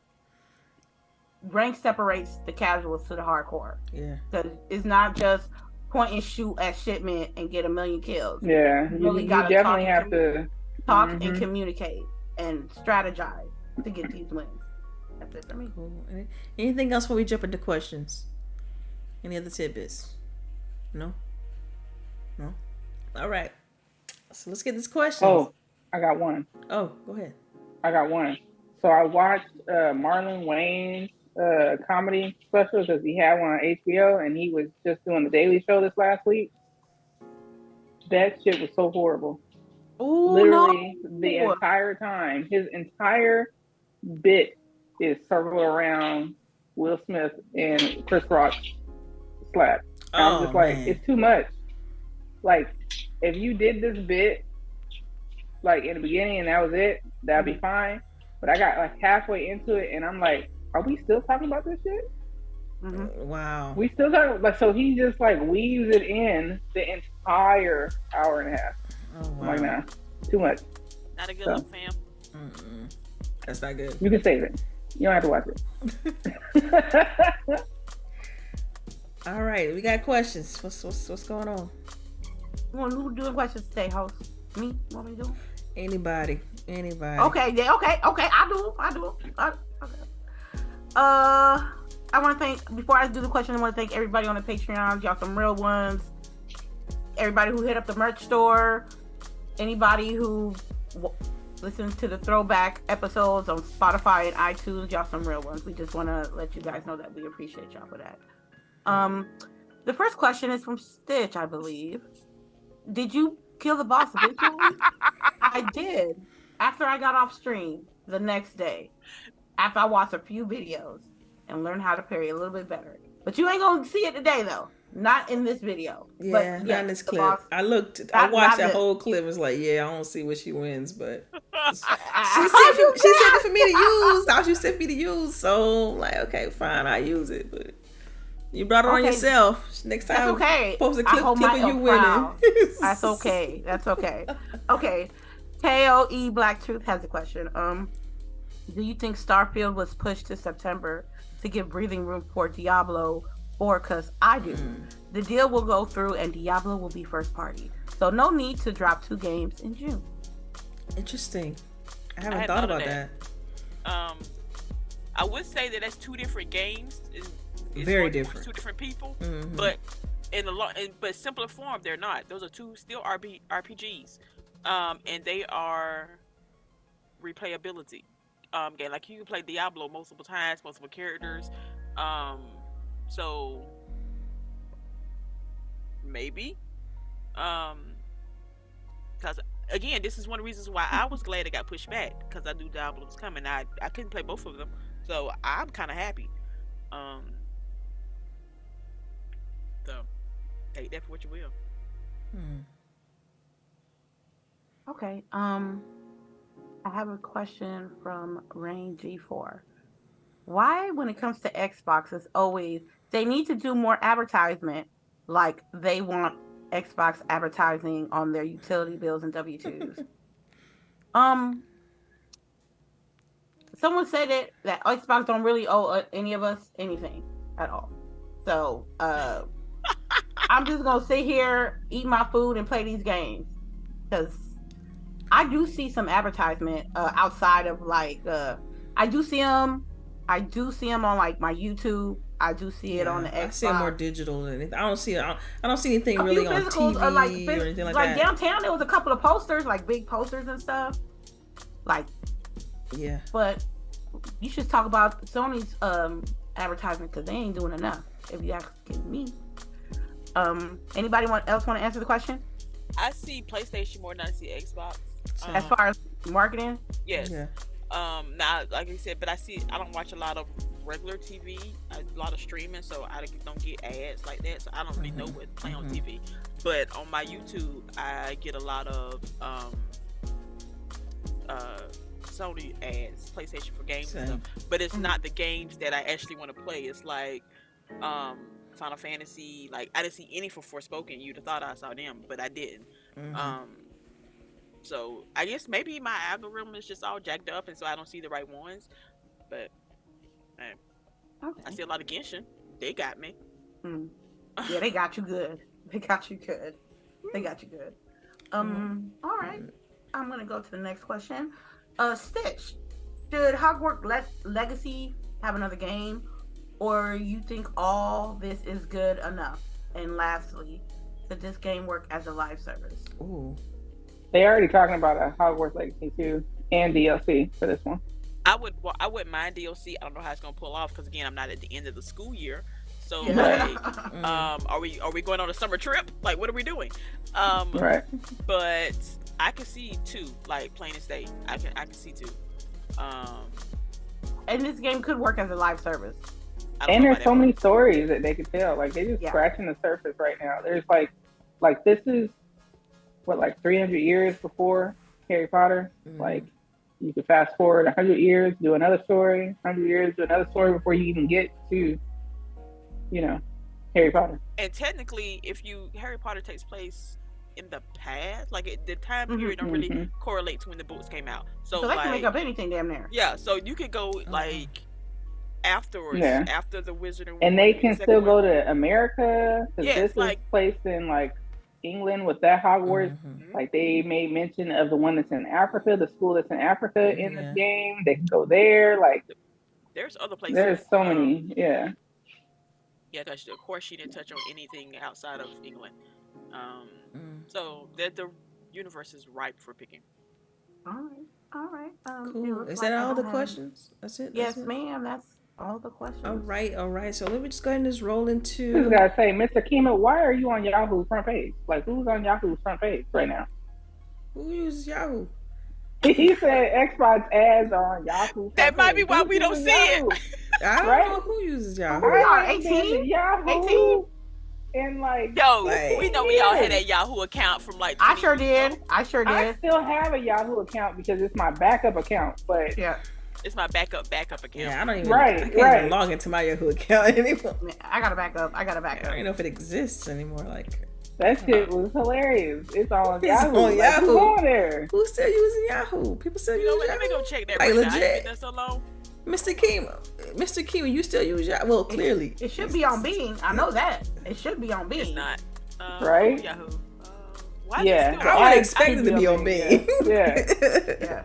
rank separates the casuals to the hardcore. Yeah. Because it's not just point and shoot at shipment and get 1 million kills. Yeah. You really gotta definitely have to talk and communicate and strategize to get these wins. That's it for me. Cool. Anything else before we jump into questions? Any other tidbits? No? All right. So let's get this question. Oh, I got one. Oh, go ahead. I got one. So I watched Marlon Wayne's comedy special because he had one on HBO and he was just doing the Daily Show this last week. That shit was so horrible. Ooh, literally the entire time. His entire bit is circled around Will Smith and Chris Rock's slap. I'm just like, it's too much. Like, if you did this bit like in the beginning and that was it, that'd be fine. But I got like halfway into it and I'm like, are we still talking about this shit? Mm-hmm. Wow. We still talking, like, so he just like weaves it in the entire hour and a half. Oh wow. I'm like, nah, too much. Not a good look, fam. That's not good. You can save it. You don't have to watch it. All right, we got questions. What's going on? Who doing questions today, host? Me? Want me to do? Anybody. Okay. Yeah. Okay. I do. Okay. I want to thank, before I do the question, I want to thank everybody on the Patreon. Y'all some real ones. Everybody who hit up the merch store. Anybody who listens to the throwback episodes on Spotify and iTunes. Y'all some real ones. We just want to let you guys know that we appreciate y'all for that. The first question is from Stitch, I believe. Did you kill the boss eventually? I did. After I got off stream the next day. After I watched a few videos and learned how to parry a little bit better. But you ain't gonna see it today though. Not in this video. Yeah, not in this clip. I watched that whole clip. It's like, I don't see what she wins, but she said it for me to use. Now she sent me to use, so I'm like, okay, fine, I use it. But you brought it on yourself. Next time, that's okay. Post a clip of you winning. That's okay. Okay. KOE Black Truth has a question. Do you think Starfield was pushed to September to give breathing room for Diablo 4? Because I do. The deal will go through and Diablo will be first party. So no need to drop 2 games in June. Interesting. I haven't thought about that. I would say that that's 2 different games. It's very different. 2 different people. Mm-hmm. But but simpler form, they're not. Those are 2 still RPGs. And they are replayability. Game, like you can play Diablo multiple times, multiple characters. So maybe, because again, this is one of the reasons why I was glad it got pushed back, because I knew Diablo was coming. I couldn't play both of them, so I'm kind of happy. So take that for what you will. Okay. I have a question from Rain G4. Why, when it comes to Xbox, it's always they need to do more advertisement, like they want Xbox advertising on their utility bills and W-2s. Someone said that Xbox don't really owe any of us anything at all. So I'm just gonna sit here, eat my food, and play these games, because I do see some advertisement outside of like I do see them on like my YouTube. I do see it on the Xbox. I see it more digital than anything. I don't see anything really on TV or anything like that. Like downtown, there was a couple of posters, like big posters and stuff. Like, yeah. But you should talk about Sony's advertisement because they ain't doing enough. If you ask me. Anybody else want to answer the question? I see PlayStation more than I see Xbox. As far as marketing? Yes. Yeah. Now, like I said, but I don't watch a lot of regular TV, a lot of streaming, so I don't get ads like that. So I don't really know what play on TV. But on my YouTube, I get a lot of Sony ads, PlayStation for games and stuff. But it's not the games that I actually want to play. It's like Final Fantasy. Like I didn't see any for Forspoken. You'd have thought I saw them, but I didn't. So I guess maybe my algorithm is just all jacked up, and so I don't see the right ones. But I see a lot of Genshin. They got me. Yeah, they got you good. They got you good. All right. I'm gonna go to the next question. Stitch, should Hogwarts Legacy have another game, or you think all this is good enough? And lastly, did this game work as a live service? Ooh. They already talking about a Hogwarts Legacy 2 and DLC for this one. I wouldn't mind DLC. I don't know how it's gonna pull off because again, I'm not at the end of the school year. So are we going on a summer trip? Like, what are we doing? Right. But I can see 2, like plain and state. I can see 2. And this game could work as a live service. And there's so many stories that they could tell. Like they're just scratching the surface right now. There's like this is what, like 300 years before Harry Potter. Like you could fast forward 100 years, do another story, 100 years, do another story before you even get to, Harry Potter. And technically, Harry Potter takes place in the past, like the time period don't really correlate to when the books came out. So they like, can make up anything damn near. Yeah, so you could go like afterwards, after the Wizard and they can still go to America because this is like placed in like England with that Hogwarts. Like they made mention of the one that's in Africa, the school that's in Africa in this game. They can go there. Like there's other places. There's so many. Yeah, because of course she didn't touch on anything outside of England. So the universe is ripe for picking. All right. Cool. Is that all the questions? That's it? Yes, ma'am. That's all the questions. All right. So let me just go ahead and just roll into. I just gotta say, Mr. Kima, why are you on Yahoo's front page? Like, who's on Yahoo's front page right now? Who uses Yahoo? He said Xbox ads are on Yahoo. That might be why we don't see it. I don't know who uses Yahoo. We are 18. Yahoo. 18. And like, we know we all had that Yahoo account from like. I sure did. I still have a Yahoo account because it's my backup account. But it's my backup account. Yeah, I don't even. I can't even log into my Yahoo account anymore. I got a backup. I don't even know if it exists anymore. Like that shit was hilarious. It's all on Yahoo. On Yahoo. Who's on there? Who's still using Yahoo? People still use Yahoo. Let me go check that. Like right legit. Now. That's so low. Mr. Kima, you still use Yahoo? Well, clearly. It should be on Bing. I know that. It should be on Bing. It's not. Right? Yahoo. I would expect it to be on Bing. Yeah.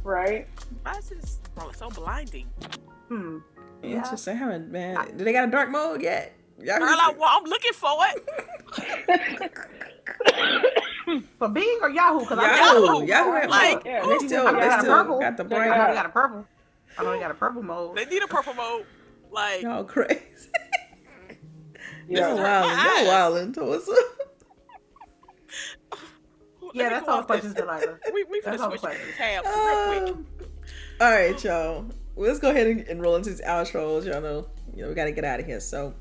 Right? Why is this so blinding? Interesting. I haven't, man. Do they got a dark mode yet? Girl, I'm looking for it. For Bing or Yahoo? Because Yahoo. Like, they still got the bright. They got a purple. I know they got a purple mode. They need a purple mode. Like, y'all crazy. Y'all wildin' to us. Yeah, that's all questions, Delilah. We finna switch tabs real quick. All right, y'all. Let's go ahead and roll into these outros. Y'all know, we gotta get out of here. So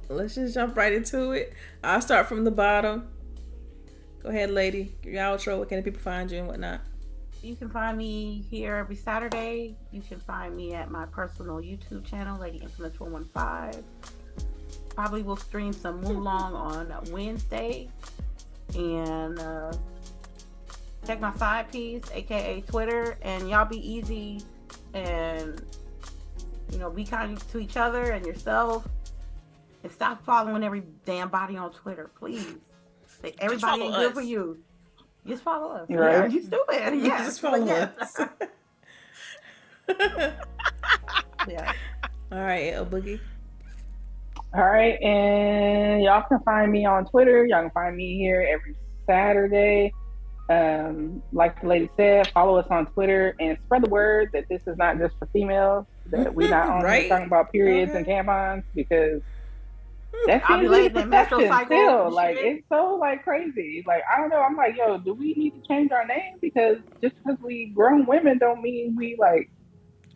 let's just jump right into it. I'll start from the bottom. Go ahead, lady. Your outro. Where can people find you and whatnot? You can find me here every Saturday. You can find me at my personal YouTube channel, Lady Infamous 415. Probably will stream some Mulong on Wednesday. And check my side piece, aka Twitter. And y'all be easy and be kind to each other and yourself. And stop following every damn body on Twitter, please. Everybody ain't good for you. Just follow us. Right. Yeah, you stupid. Yeah. Just follow us. Yeah. All right, LBOOGIE. All right, and y'all can find me on Twitter. Y'all can find me here every Saturday. Like the lady said, follow us on Twitter and spread the word that this is not just for females, that we're not on here talking about periods and tampons, because that seems to be the perception still. Like, it's so like crazy. Like, I don't know. I'm like, yo, do we need to change our name? Because just because we grown women don't mean we like.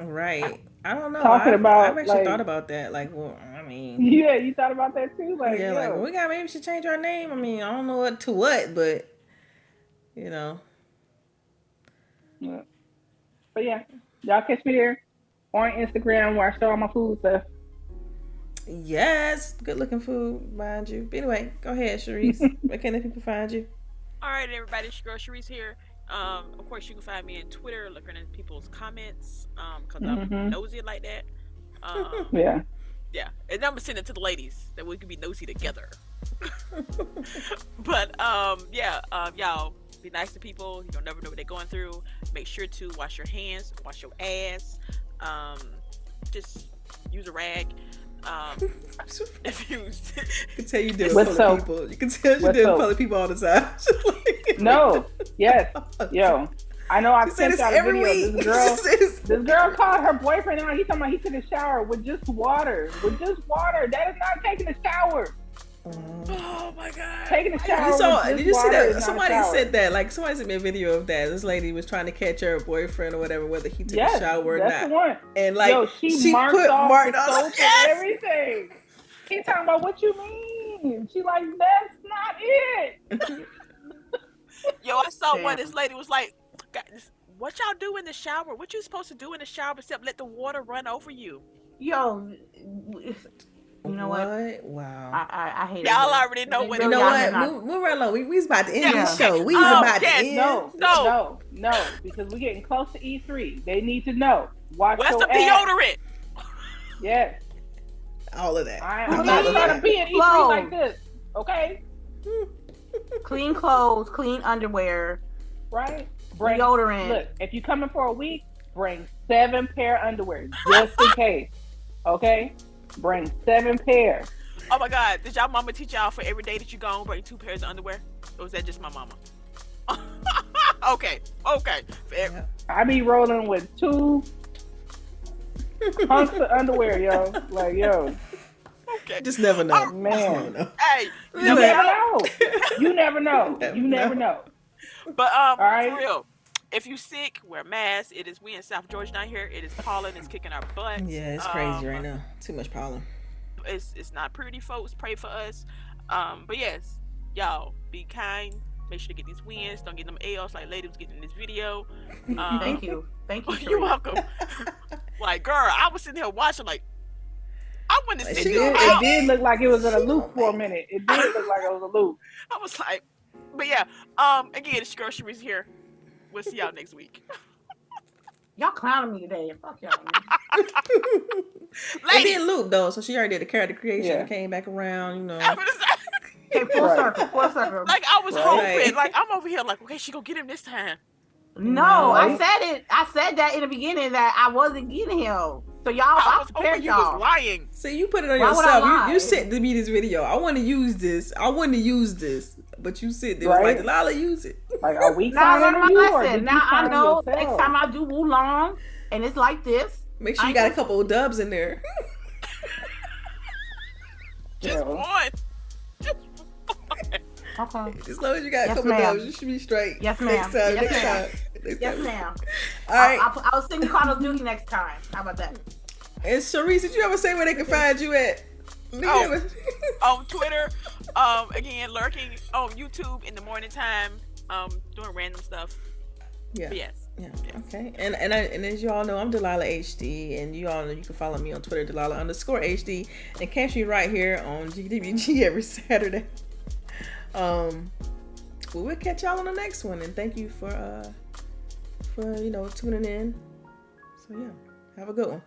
Right. I don't know. I've actually like, thought about that. Like, well, I mean. Yeah, you thought about that too? Like, yeah, like, well, maybe we should change our name. I mean, I don't know what to what, but, you know. Yeah. But yeah, y'all catch me there on Instagram where I show all my food stuff. Yes, good looking food, mind you. But anyway, go ahead, CHAREECE. Where can the people find you? All right, everybody, it's your girl CHAREECE here. Of course, you can find me on Twitter, looking at people's comments, because I'm nosy like that. Yeah. Yeah, and I'm gonna send it to the ladies that we can be nosy together. But y'all be nice to people. You don't never know what they're going through. Make sure to wash your hands, wash your ass. Just use a rag. If you can tell you deal with other people. You can tell you deal with other people all the time. No, yes, yo. I know I sent out a video. This girl called her boyfriend out. He's talking about he took a shower with just water. With just water. That is not taking a shower. Oh my god! Taking a shower. Did you see that? Somebody said that. Like, somebody sent me a video of that. This lady was trying to catch her boyfriend or whatever, whether he took a shower or that's not. The one. And like, yo, she marked off the soap and everything. He's talking about what you mean. She like, that's not it. Yo, I saw one. This lady was like, what y'all do in the shower? What you supposed to do in the shower except let the water run over you? Yo, you know what? Wow. I hate it. Y'all already know what. You know what? Move right along. We was about to end the show. We was about to end. No, because we're getting close to E3. They need to know. Where's the deodorant? Yes. All of that. I'm not trying to be at E3 like this. Okay. Clean clothes, clean underwear. Right. Bring deodorant. Look, if you're coming for a week, bring 7 pair of underwear just in case. Okay. Bring 7 pairs. Oh my god, did y'all mama teach y'all for every day that you go bring 2 pairs of underwear? Or was that just my mama? Okay. I be rolling with 2 hunks of underwear, yo. Like, yo. Okay. Just never know. Man. Hey, you never know. You never know. You never know. But right. For real, if you sick, wear masks. We in South Georgia down here. It is pollen. It's kicking our butts. Yeah, it's crazy right now. Too much pollen. It's not pretty, folks. Pray for us. But yes, y'all be kind. Make sure to get these wins. Don't get them L's like lady was getting in this video. Thank you. You're welcome. Like, girl, I was sitting here watching like, I want to sit there. It did look like it was in a loop for a minute. It did look like it was a loop. I was like, but yeah. Again, it's your girl CHAREECE here. We'll see y'all next week. Y'all clowning me today. Fuck y'all. It did loop though, so she already did the character creation and came back around, you know. Okay, full circle. Like, I was hoping, like, I'm over here like, okay, she gonna get him this time. No, I said it. I said that in the beginning that I wasn't getting him. So y'all, I prepared y'all. You was lying. So you put it on yourself. You sent me this video. I want to use this. But you said there was like, Delilah, use it. Like, are we signing you or did now you I know yourself? next time I do Wulong and it's like this. Make sure you got a couple of dubs in there. Just one. Okay. As long as you got a couple of dubs, you should be straight. Yes, ma'am. Next time. All right. I'll sing Call of Duty next time. How about that? And CHAREECE, did you ever say where they can find you at? On Twitter, again, lurking on YouTube in the morning time, doing random stuff. Yeah. But yes. Yeah. Okay. And as you all know, I'm Delilah HD, and you all know you can follow me on Twitter, Delilah_HD, and catch me right here on GWG every Saturday. We'll catch y'all on the next one, and thank you for tuning in. So yeah, have a good one.